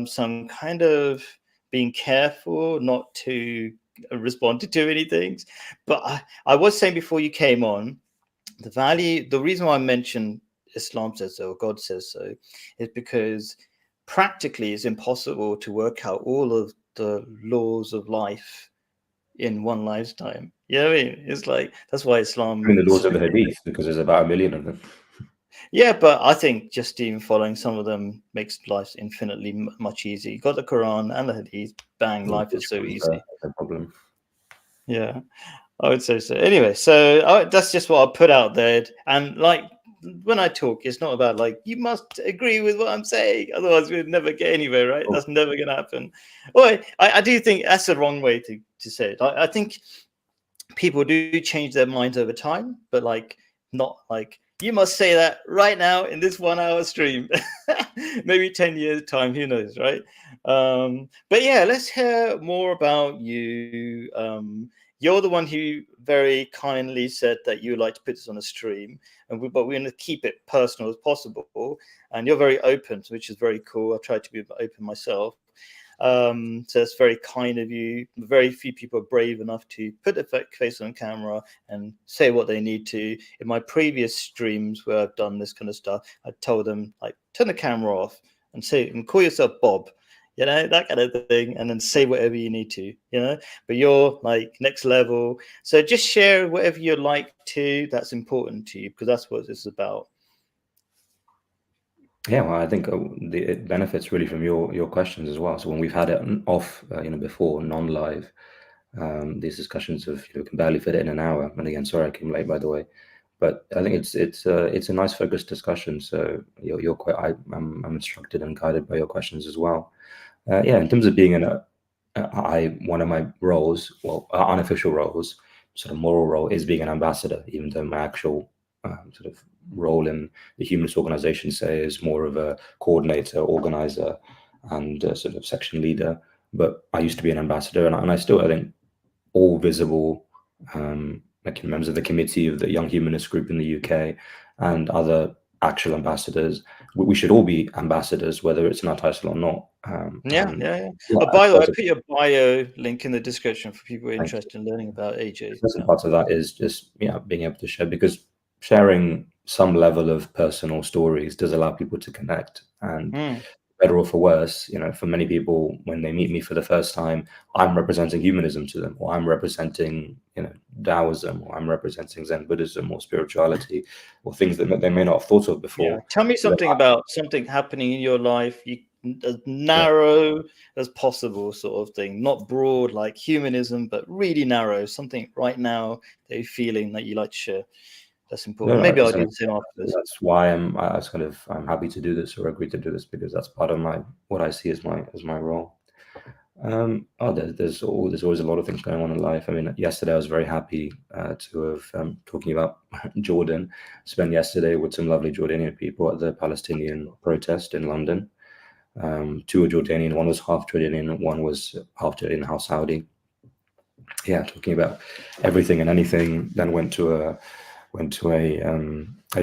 Some kind of being careful not to respond to too many things. But I was saying before you came on, the reason why I mentioned Islam says so, or God says so, is because practically it's impossible to work out all of the laws of life in one lifetime. You know what I mean? It's like, that's why Islam. I mean, the laws of the Hadith, because there's about 1 million of them. Yeah, but I think just even following some of them makes life infinitely much easier. You got the Quran and the Hadith, bang, life is so easy. No problem. Yeah, I would say so. Anyway, so that's just what I'll put out there. And like when I talk, it's not about like, you must agree with what I'm saying, otherwise we'd never get anywhere, right? That's never going to happen. Well, I do think that's the wrong way to say it. I think people do change their minds over time, but like not like, you must say that right now in this 1 hour stream. Maybe 10 years time, who knows, right? But yeah, let's hear more about you. You're the one who very kindly said that you would like to put this on a stream, but we're going to keep it personal as possible. And you're very open, which is very cool. I tried to be open myself. So it's very kind of you. Very few people are brave enough to put their face on camera and say what they need to. In my previous streams where I've done this kind of stuff, I told them, like, turn the camera off and call yourself Bob, that kind of thing, and then say whatever you need to, but you're like next level. So just share whatever you'd like to, that's important to you, because that's what this is about. Yeah, well, I think it benefits really from your questions as well. So when we've had it off, before non-live, these discussions can barely fit it in an hour. And again, sorry I came late, by the way. But I think it's a nice focused discussion. So you're quite I'm instructed and guided by your questions as well. In terms of being one of my roles, unofficial roles, sort of moral role, is being an ambassador, even though my actual sort of role in the humanist organization, say, is more of a coordinator, organizer, and sort of section leader. But I used to be an ambassador, and I still, I think, all visible, like members of the committee of the Young Humanist Group in the UK and other actual ambassadors. We should all be ambassadors, whether it's in our title or not. Yeah. By the way, I put your bio link in the description for people interested in learning about AJ. Part of that is just being able to share, because sharing some level of personal stories does allow people to connect. And better or for worse, for many people, when they meet me for the first time, I'm representing humanism to them, or I'm representing, Taoism, or I'm representing Zen Buddhism or spirituality, or things that they may not have thought of before. Yeah. Tell me something about something happening in your life, as narrow as possible, sort of thing, not broad like humanism, but really narrow, something right now that you're feeling that you like to share. That's important. Maybe I'll do the same after this. That's why I'm happy to do this, or agree to do this, because that's part of what I see as my role. There's always a lot of things going on in life. I mean, yesterday I was very happy to have, talking about Jordan, spent yesterday with some lovely Jordanian people at the Palestinian protest in London. Two were Jordanian, one was half Jordanian, one was half Jordanian, half Saudi. Yeah, talking about everything and anything. Then went to a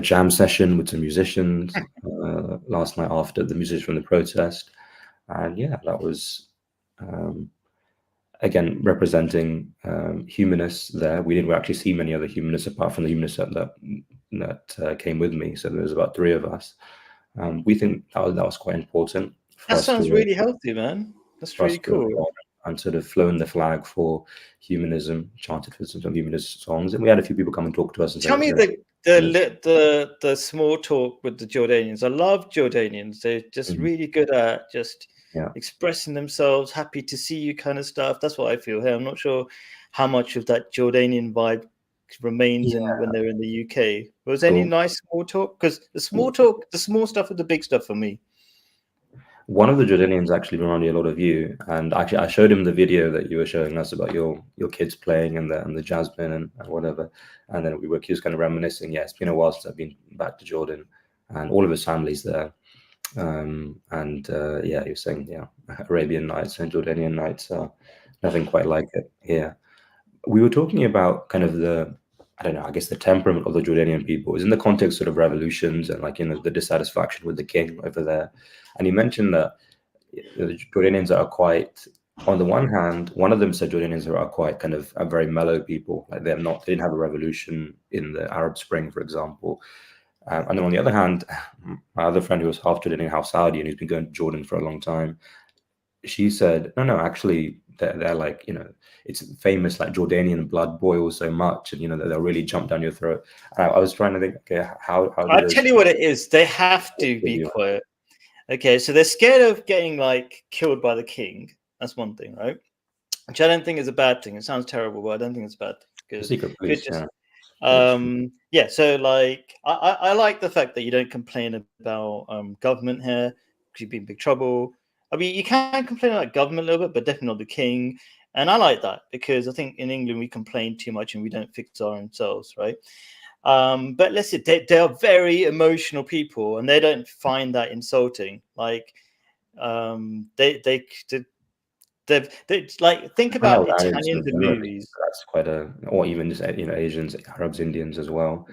jam session with some musicians last night after the musicians from the protest, and yeah, that was again representing humanists there. We didn't actually see many other humanists apart from the humanists that came with me. So there was about 3 of us. We think that was quite important for That us sounds to really healthy, man. That's for us really to have cool. gone and sort of flown the flag for humanism, chanted for some humanist songs, and we had a few people come and talk to us and say, Tell me you know, the small talk with the Jordanians. I love Jordanians. They're just really good at just yeah, expressing themselves, happy to see you kind of stuff. That's what I feel here. I'm not sure how much of that Jordanian vibe remains in when they're in the UK. Was any cool. nice small talk? Because the small talk, the small stuff is the big stuff for me. One of the Jordanians actually reminded me a lot of you, and actually I showed him the video that you were showing us about your kids playing and the jasmine and whatever, and then he was kind of reminiscing. Yeah, it's been a while since I've been back to Jordan, and all of his family's there. Yeah, he was saying, yeah, Arabian Nights and Jordanian Nights are nothing quite like it here. We were talking about kind of I don't know, I guess the temperament of the Jordanian people is in the context sort of revolutions and like, you know, the dissatisfaction with the king over there. And he mentioned that the Jordanians are quite, on the one hand, one of them said Jordanians are quite kind of a very mellow people. Like they didn't have a revolution in the Arab Spring, for example. And then on the other hand, my other friend who was half Jordanian, half Saudi, and who's been going to Jordan for a long time, she said, no, actually, they're like, you know, it's famous, like Jordanian blood boils so much, and you know that they'll really jump down your throat. And I was trying to think, okay, how do I'll those tell you what it is. They have to be you? quiet. Okay, so they're scared of getting like killed by the king. That's one thing, right? Which I don't think is a bad thing. It sounds terrible, but I don't think it's a bad thing The because secret if it police, just yeah, that's true. yeah, so like I like the fact that you don't complain about government here because you'd be in big trouble. I mean, you can complain about government a little bit, but definitely not the king. And I like that because I think in England we complain too much and we don't fix our own selves, right? But listen, they are very emotional people, and they don't find that insulting. Like they like think I know about Arabs Italians in generally, movies. that's quite or even just you know Asians, Arabs, Indians as well.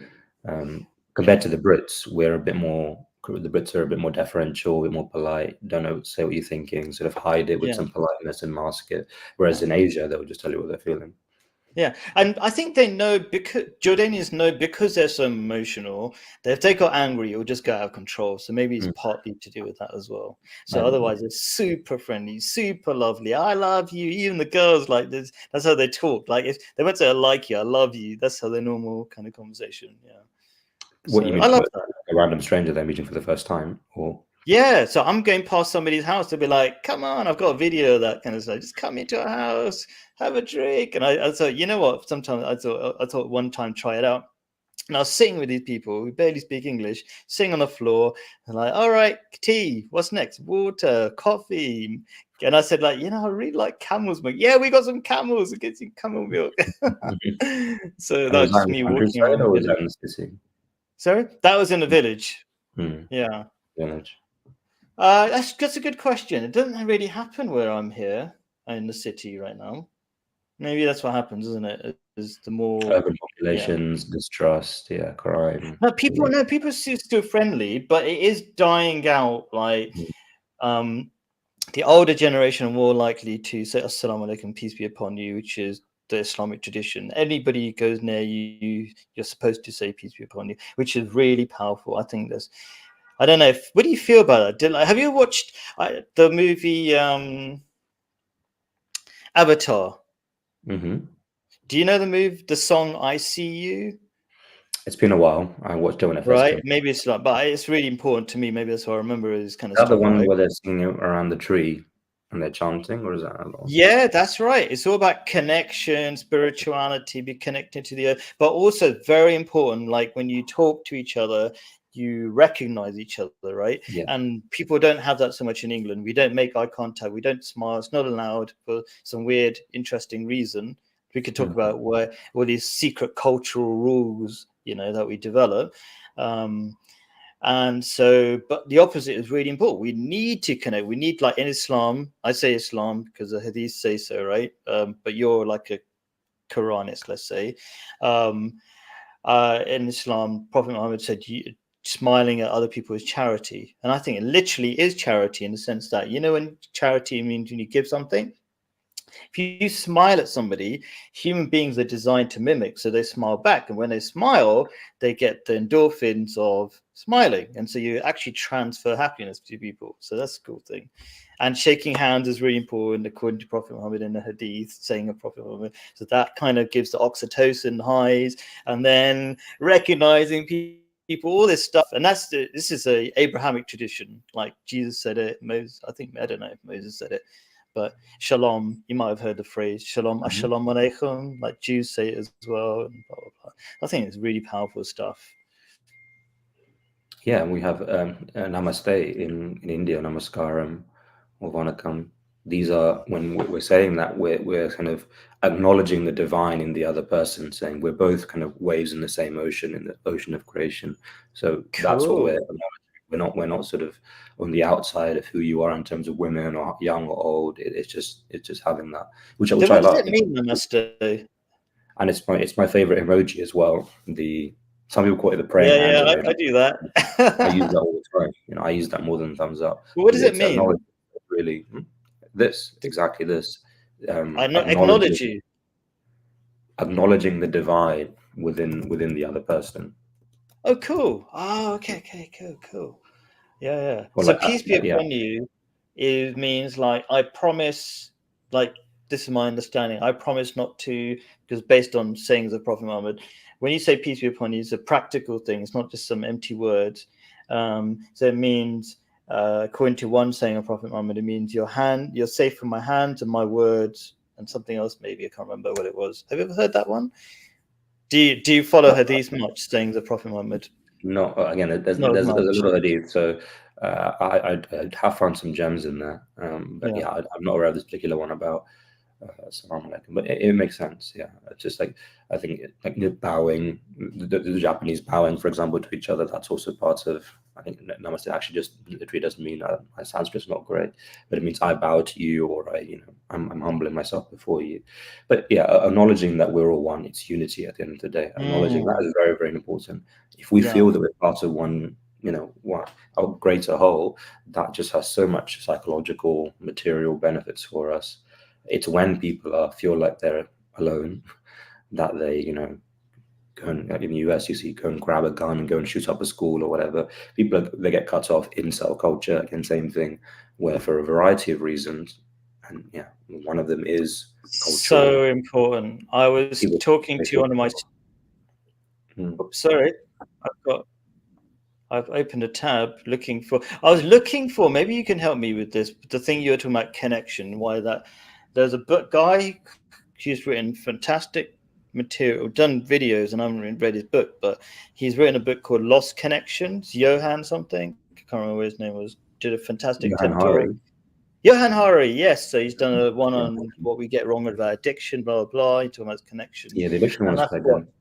Compared to the Brits, the Brits are a bit more deferential, a bit more polite. Don't know, say what you're thinking, sort of hide it with Yeah. some politeness and mask it. Whereas in Asia, they will just tell you what they're feeling. Yeah, and I think they know because Jordanians know because they're so emotional that if they got angry, it would just go out of control. So maybe it's Mm, partly to do with that as well. So maybe. otherwise, they're super friendly, super lovely. I love you. Even the girls like this. That's how they talk. Like if they won't say I like you, I love you. That's how their normal kind of conversation. Yeah. What you So mean I to love that. a random stranger they're meeting for the first time, or Yeah, so I'm going past somebody's house to be like, "Come on, I've got a video of that kind of stuff. Just come into our house, have a drink." And I thought, you know what? Sometimes I thought one time try it out. And I was sitting with these people who barely speak English, sitting on the floor, and like, "All right, tea. What's next? Water, coffee." And I said, like, I really like camel's milk. Yeah, we got some camels. We get some camel milk. Mhm. So And that was was that just in the me walking countryside around the or was village. that in the city? Sorry, that was in the village. Hmm. Yeah. Village. That's a good question. It doesn't really happen where I'm here in the city right now. Maybe that's what happens, isn't it? Is the more, Urban yeah. populations, distrust, yeah, crime. Yeah. No, people are still friendly, but it is dying out. Like, Mm. um, the older generation are more likely to say "Assalamu alaikum, peace be upon you," which is the Islamic tradition. Anybody who goes near you, you're supposed to say "peace be upon you," which is really powerful. I think there's. I don't know. What do you feel about that? Have you watched the movie Avatar? Mhm. Do you know the song "I See You"? It's been a while. I watched it when it first came Right? out. Maybe it's not, but it's really important to me. Maybe that's what I remember is kind Is of that the strong, one right? where they're singing around the tree and they're chanting, or is that another one? Yeah, that's right. It's all about connection, spirituality, be connected to the earth, but also very important. Like when you talk to each other, you recognize each other, right? Yeah. And people don't have that so much in England. We don't make eye contact. We don't smile. It's not allowed for some weird, interesting reason. We could talk Mhm. about where all these secret cultural rules, that we develop. Um, And so, but the opposite is really important. We need to connect. We need, like in Islam, I say Islam because the hadith say so, right? But you're like a Quranist, let's say. Um, in Islam, Prophet Muhammad said, smiling at other people is charity. And I think it literally is charity in the sense that, when charity means when you give something, if you smile at somebody, human beings are designed to mimic, so they smile back. And when they smile, they get the endorphins of smiling. And so you actually transfer happiness to people. So that's a cool thing. And shaking hands is really important, according to Prophet Muhammad in the Hadith, saying of Prophet Muhammad. So that kind of gives the oxytocin highs, and then recognizing people, all this stuff. And this is a Abrahamic tradition, like Jesus said it. Moses, I don't know if Moses said it, but shalom, you might have heard the phrase shalom, assalamu alaikum, like Jews say it as well, and blah, blah, blah. I think it's really powerful stuff. Yeah, and we have namaste in India, namaskaram or vanakkam. These are, when we're saying that, we're kind of acknowledging the divine in the other person, saying we're both kind of waves in the same ocean, in the ocean of creation. So that's what we're Cool. acknowledging. We're not sort of on the outside of who you are in terms of women or young or old. It's just having that, which So I what does love. it mean, namaste? And it's my favorite emoji as well. Some people call it the praying Yeah, hands yeah, I emoji. do that. I use that all the time. I use that more than thumbs up What because does it it's mean? acknowledging really it's exactly this, I not acknowledging acknowledge you. the divine within the other person. Oh, cool. Oh, okay, cool. Yeah. Or So like peace be yeah, upon you, it means like I promise, like this is my understanding. I promise not to, because based on sayings of Prophet Muhammad, when you say peace be upon you, it's a practical thing. It's not just some empty words. So it means, according to one saying of Prophet Muhammad, it means you're safe from my hands and my words, and something else. Maybe I can't remember what it was. Have you ever heard that one? Do you follow hadith much, sayings of Prophet Muhammad? no, again, Not as there's a much. little hadith, so I have found some gems in there, but Yeah. yeah, I'm not aware of this particular one about Salam alaikum. But it makes sense. Yeah, it's just like I think bowing, the Japanese bowing, for example, to each other. That's also part of. I think namaste actually just literally doesn't mean my Sanskrit's not great, but it means I bow to you, or I'm humbling myself before you. But yeah, acknowledging that we're all one. It's unity at the end of the day. Acknowledging that is very, very important. If we Yeah. feel that we're part of one, one a greater whole, that just has so much psychological, material benefits for us. It's when people feel like they're alone that they, go and, like in the US, you see, go and grab a gun and go and shoot up a school or whatever. They get cut off. Incel culture, again, same thing, where for a variety of reasons, and yeah, one of them is cultural. So important. I was People, talking they to feel, one of my. mm, Oops, sorry, I've opened a tab looking for. I was looking for. Maybe you can help me with this. The thing you were talking about, connection. Why that? There's a book guy. He's written fantastic material, done videos, and I haven't read his book, but he's written a book called Lost Connections. Johan something. I can't remember what his name was. Did a fantastic Johan TED talk. Hari. Johan Hari, yes. So he's done a one Yeah, on what we get wrong about addiction, blah blah blah. He's talking about connections, yeah, the addiction one and is that's quite what. good.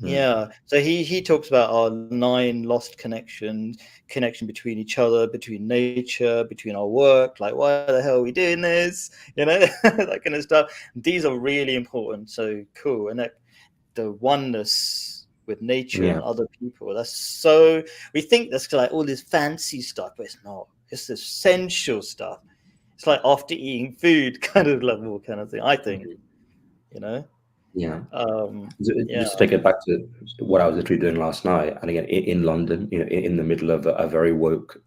Mm. Yeah. So he talks about our 9 lost connections, connection between each other, between nature, between our work. Like, why the hell are we doing this? That kind of stuff. These are really important. So cool, and that the oneness with nature Yeah, and other people. That's so. We think that's like all this fancy stuff, but it's not. It's essential stuff. It's like after eating food kind of level kind of thing. I think, mhm, you know. yeah. Yeah, Just to take it back to what I was literally doing last night, and again in London, in the middle of a very woke,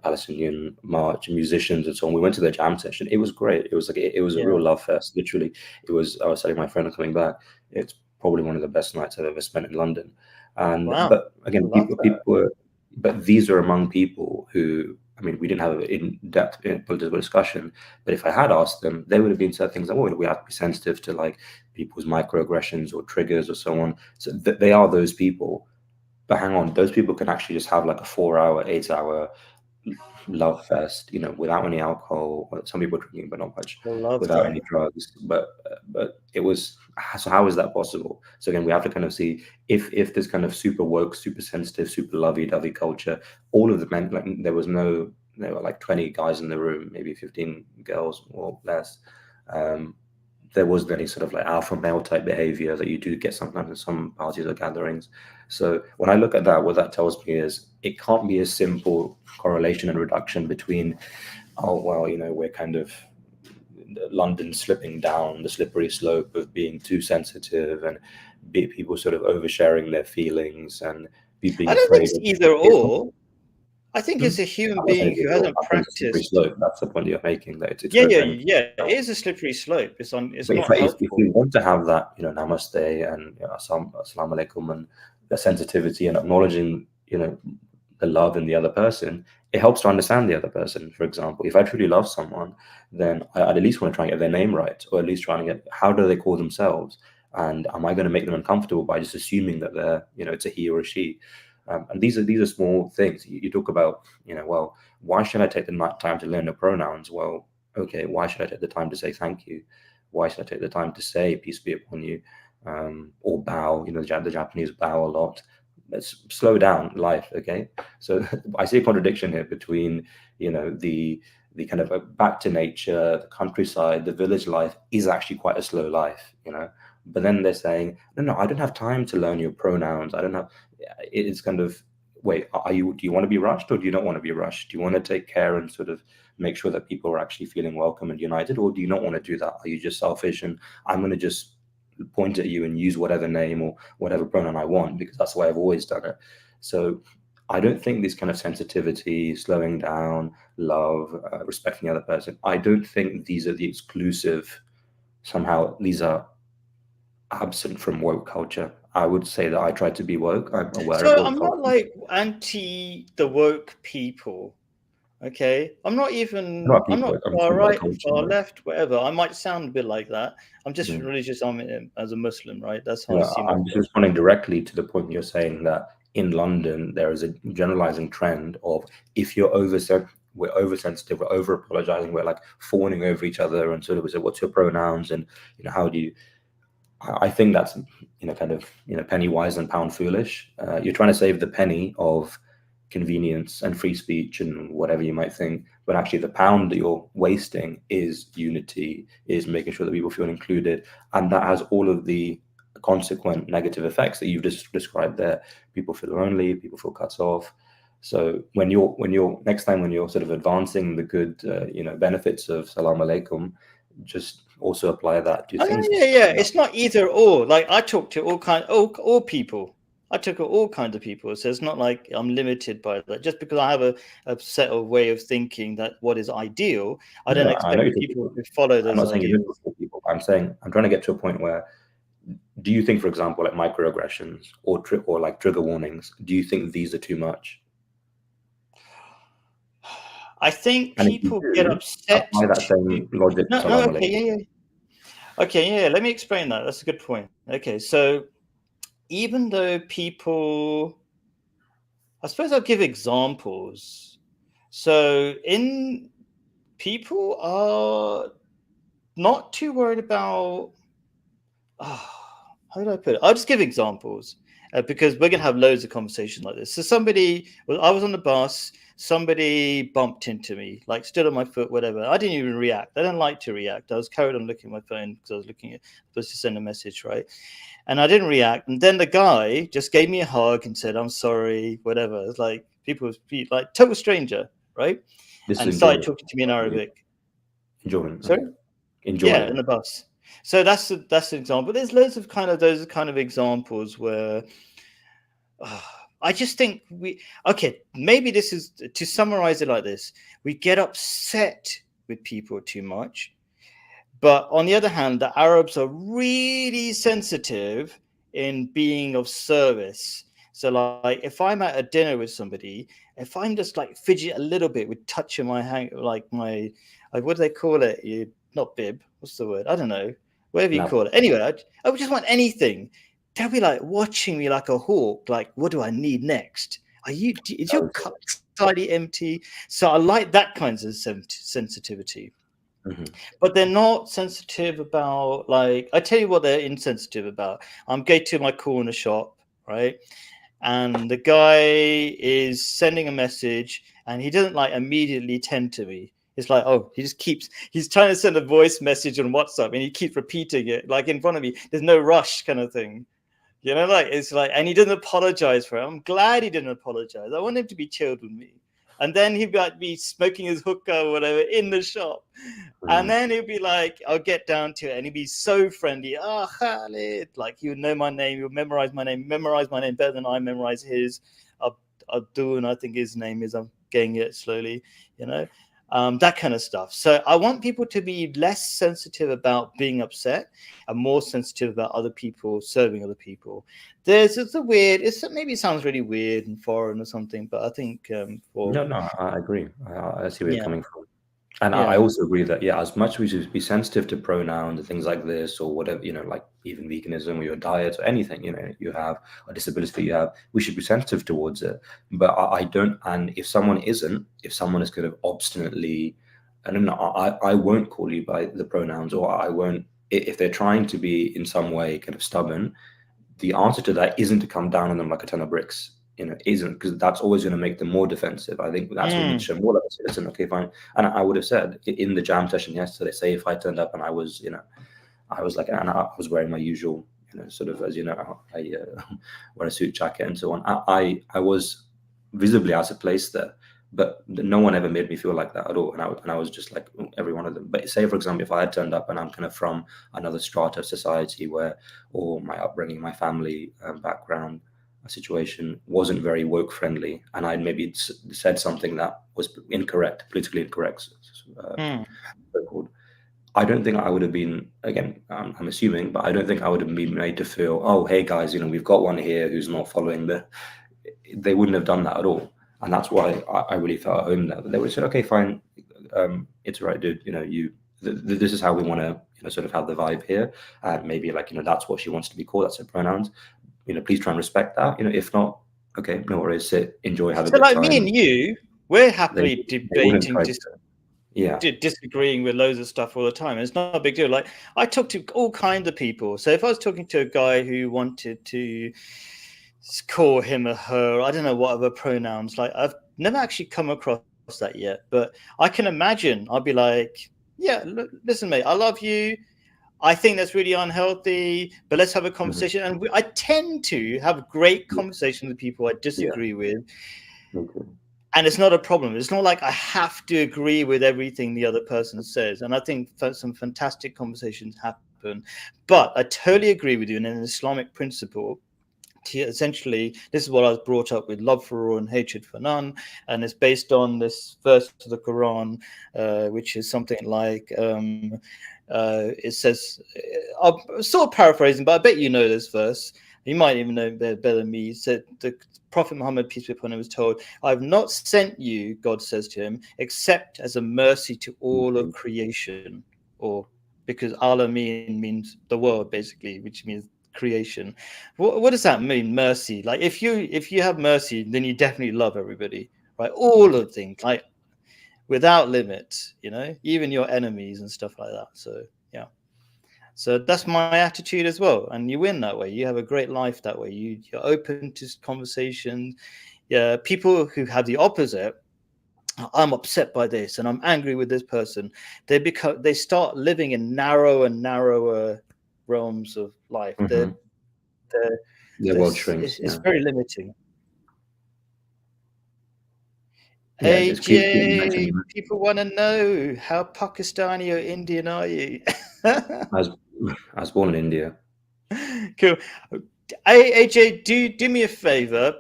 Palestinian march, musicians and so on. We went to the jam session. It was great. It was like it was a yeah. real love fest. Literally, it was. I was telling my friend coming back. It's probably one of the best nights I've ever spent in London. And Wow, but I again, love that. but these are among people who. I mean, we didn't have an in-depth political discussion, but if I had asked them, they would have been said things like, "Oh, we have to be sensitive to like people's microaggressions or triggers or so on." So they are those people. But hang on, those people can actually just have like a 4-hour, 8-hour love fest, without any alcohol. Well, some people drinking, but not much, I love without any that. drugs. But it was, so how is that possible? So again, we have to kind of see if this kind of super woke, super sensitive, super lovey-dovey culture, all of the men, like there were like 20 guys in the room, maybe 15 girls or less. Um, there wasn't any sort of like alpha male type behavior that you do get sometimes in some parties or gatherings. So when I look at that, what that tells me is it can't be a simple correlation and reduction between, oh, well, we're kind of London slipping down the slippery slope of being too sensitive and people sort of oversharing their feelings and being I don't think afraid it's of. either It's not. or. I think Hmm? it's a human I'm not saying being who it's all. hasn't I think it's a slippery practiced. slope. That's the point you're making. That it's Yeah, very, yeah, very. yeah. It is a slippery slope. It's But not if we helpful. want to have that, namaste and assalamu alaikum and the sensitivity and acknowledging, the love in the other person, it helps to understand the other person. For example, if I truly love someone, then I'd at least want to try and get their name right, or at least try and get how do they call themselves, and am I going to make them uncomfortable by just assuming that they're, it's a he or a she? And these are small things. You talk about, well, why should I take the time to learn the pronouns? Well, okay, why should I take the time to say thank you? Why should I take the time to say peace be upon you, or bow? The Japanese bow a lot. Let's slow down life, okay? So I see a contradiction here between, the kind of back to nature, the countryside, the village life is actually quite a slow life, But then they're saying, no, I don't have time to learn your pronouns. I don't have. It's kind of, wait, do you want to be rushed or do you not want to be rushed? Do you want to take care and sort of make sure that people are actually feeling welcome and united, or do you not want to do that? Are you just selfish and I'm going to just point at you and use whatever name or whatever pronoun I want because that's the way I've always done it? So I don't think this kind of sensitivity, slowing down, love, respecting the other person, I don't think these are the exclusive, somehow these are absent from woke culture. I would say that I try to be woke. I'm aware of So woke I'm not culture. like anti the woke people. Okay, I'm not Not I'm not people, I'm far talking about the right or culture. far Right? left, whatever. I might sound a bit like that. I'm just Mm. religious. As a Muslim, right? That's how I Yeah, see I'm just myself. responding directly to the point you're saying that in London there is a generalizing trend of if you're we're oversensitive, we're over apologizing, we're like fawning over each other and sort of say, what's your pronouns and how do you? I think that's kind of penny wise and pound foolish. You're trying to save the penny of convenience and free speech and whatever you might think, but actually the pound that you're wasting is unity, is making sure that people feel included, and that has all of the consequent negative effects that you've just described there. People feel lonely, people feel cut off. So when you're next time when you're sort of advancing the good benefits of salam alaikum, just also apply that to Oh, things. yeah, yeah, yeah. It's not either or. Like I talk to all people. I talk to all kinds of people. So it's not like I'm limited by that. Just because I have a set of way of thinking that what is ideal, I don't No, I know expect you're talking people about. to follow I'm those not saying you're ideals. different for people. I'm saying I'm trying to get to a point where, do you think, for example, like microaggressions or like trigger warnings, do you think these are too much? I think And if you people get do, upset apply that to same logic to no, no, salam okay, alaikum. yeah, yeah. Okay, yeah, let me explain that. That's a good point. Okay, so even though people, I suppose I'll give examples. So in people are not too worried about how do I put it? I'll just give examples because we're gonna have loads of conversations like this. So I was on the bus, somebody bumped into me, like stood on my foot, whatever. I didn't even react. I don't like to react. I was carried on looking at my phone because I was supposed to send a message, right? And I didn't react. And then the guy just gave me a hug and said, "I'm sorry," whatever. It's like like total stranger, right? This is And started enjoyment. talking to me in Arabic. Enjoyment. Sorry. Okay. Yeah, in Enjoyment. the bus. So that's an example. There's loads of those kind of examples where I just think maybe this is to summarize it like this: we get upset with people too much, but on the other hand, the Arabs are really sensitive in being of service. So, like, if I'm at a dinner with somebody, if I'm just like fidget a little bit with touching my hand, like like, what do they call it? Not bib. What's the word? I don't know. Whatever you Now, call it. Anyway, I would just want anything. They'll be like watching me like a hawk. Like, what do I need next? Is your cup slightly empty? So I like that kinds of sensitivity. But they're not sensitive about, like, I tell you what they're insensitive about. I'm going to my corner shop, right? And the guy is sending a message and he doesn't like immediately tend to me. It's like, oh, he's trying to send a voice message on WhatsApp and he keeps repeating it like in front of me. There's no rush kind of thing. You know, like, it's like, and he doesn't apologize for it. I'm glad he didn't apologize. I want him to be chilled with me. And then he'd be smoking his hookah or whatever in the shop. And then he'd be like, I'll get down to it. And he'd be so friendly. Oh, Khalid. Like, he would know my name. He would memorize my name better than I memorize his. Abdul, I think his name is. I'm getting it slowly, you know, that kind of stuff. So I want people to be less sensitive about being upset and more sensitive about other people, serving other people. It's a weird, maybe it sounds really weird and foreign or something, but I think No, I agree. I see where you're coming from. And I Yeah. also agree that, yeah, as much as we should be sensitive to pronouns and things like this, or whatever, you know, like even veganism or your diet or anything, you know, you have a disability you have, we should be sensitive towards it. But I don't, and if someone isn't, if someone is kind of obstinately, I don't know, I won't call you by the pronouns, or I won't, if they're trying to be in some way kind of stubborn, the answer to that isn't to come down on them like a ton of bricks. You know, isn't, because that's always going to make them more defensive. I think that's what we need to show more. Like, listen, okay, fine. And I would have said in the jam session yesterday, say if I turned up and I was, you know, I was like, and I was wearing my usual, you know, sort of, as you know, I wear a suit jacket and so on. I was visibly out of place there, but no one ever made me feel like that at all. And I was just like every one of them. But say, for example, if I had turned up and I'm kind of from another strata of society where, or my upbringing, my family background, a situation wasn't very woke friendly, and I'd maybe said something that was incorrect, politically incorrect, so-called, I don't think I would have been, again, I'm assuming, but I don't think I would have been made to feel, oh, hey guys, you know, we've got one here who's not following they wouldn't have done that at all. And that's why I really felt at home there. They would have said, okay, fine, it's all right, dude, you know, this is how we want to, you know, sort of have the vibe here. And maybe, like, you know, that's what she wants to be called, that's her pronouns. You know, please try and respect that. You know, if not, okay, no worries, sit, enjoy, have a So good like time. me and you, we're happily debating, yeah, disagreeing with loads of stuff all the time. It's not a big deal. Like, I talk to all kinds of people. So if I was talking to a guy who wanted to call him or her, I don't know what other pronouns, like, I've never actually come across that yet, but I can imagine I'd be like, yeah, listen, mate, I love you. I think that's really unhealthy, but let's have a conversation. And I tend to have great conversations with people I disagree with. Okay. And it's not a problem. It's not like I have to agree with everything the other person says. And I think some fantastic conversations happen. But I totally agree with you. And in an Islamic principle, essentially, this is what I was brought up with: love for all and hatred for none. And it's based on this verse of the Quran, which is something like, it says, I'm sort of paraphrasing, but I bet you know this verse. You might even know better than me. He said, the Prophet Muhammad, peace be upon him, was told, I've not sent you, God says to him, except as a mercy to all of creation. Or because Alameen means the world, basically, which means creation. What does that mean, mercy? Like, if you have mercy, then you definitely love everybody, right? All of things, like, without limit, you know, even your enemies and stuff like that. So yeah, so that's my attitude as well. And you win that way. You have a great life that way. You're open to conversations. Yeah, people who have the opposite, I'm upset by this and I'm angry with this person, they start living in narrower and narrower realms of life. Their world shrinks. It's very limiting. Yeah, AJ, people want to know, how Pakistani or Indian are you? I was born in India. Cool. AJ, do me a favor.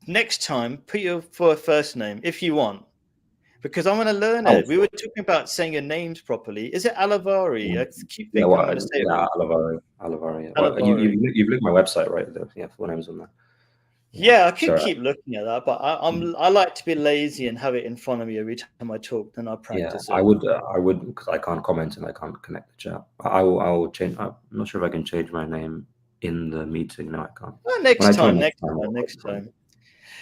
Next time, put your first name if you want, because I want to learn it. We were talking about saying your names properly. Is it Alavari? I keep thinking I'm going to say it. Alavari. Well, you've looked at my website, right? Yeah, full name's on there. Yeah, I could keep looking at that, but I like to be lazy and have it in front of me every time I talk. Then I'll practice it. I would because I can't comment and I can't connect the chat. I will change. I'm not sure if I can change my name in the meeting. No, I can't. Well, next time.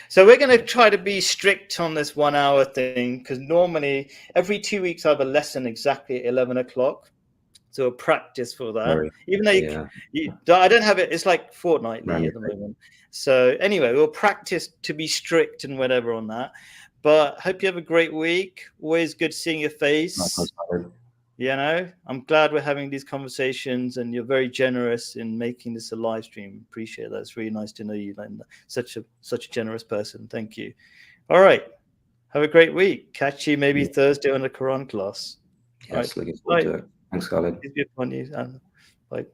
So we're going to try to be strict on this 1 hour thing, because normally every 2 weeks I have a lesson exactly at 11 o'clock. So practice for that. Very, Even though yeah, I don't have it, it's like fortnightly at the manually. moment. So anyway, we'll practice to be strict and whatever on that. But hope you have a great week. Always good seeing your face. You know, I'm glad we're having these conversations, and you're very generous in making this a live stream. Appreciate that. It's really nice to know you, Linda. Such a generous person. Thank you. All right. Have a great week. Catch you maybe Thursday on the Quran class. Yes, All right. looking forward to it. Thanks, Khalid. It's good on you. And bye.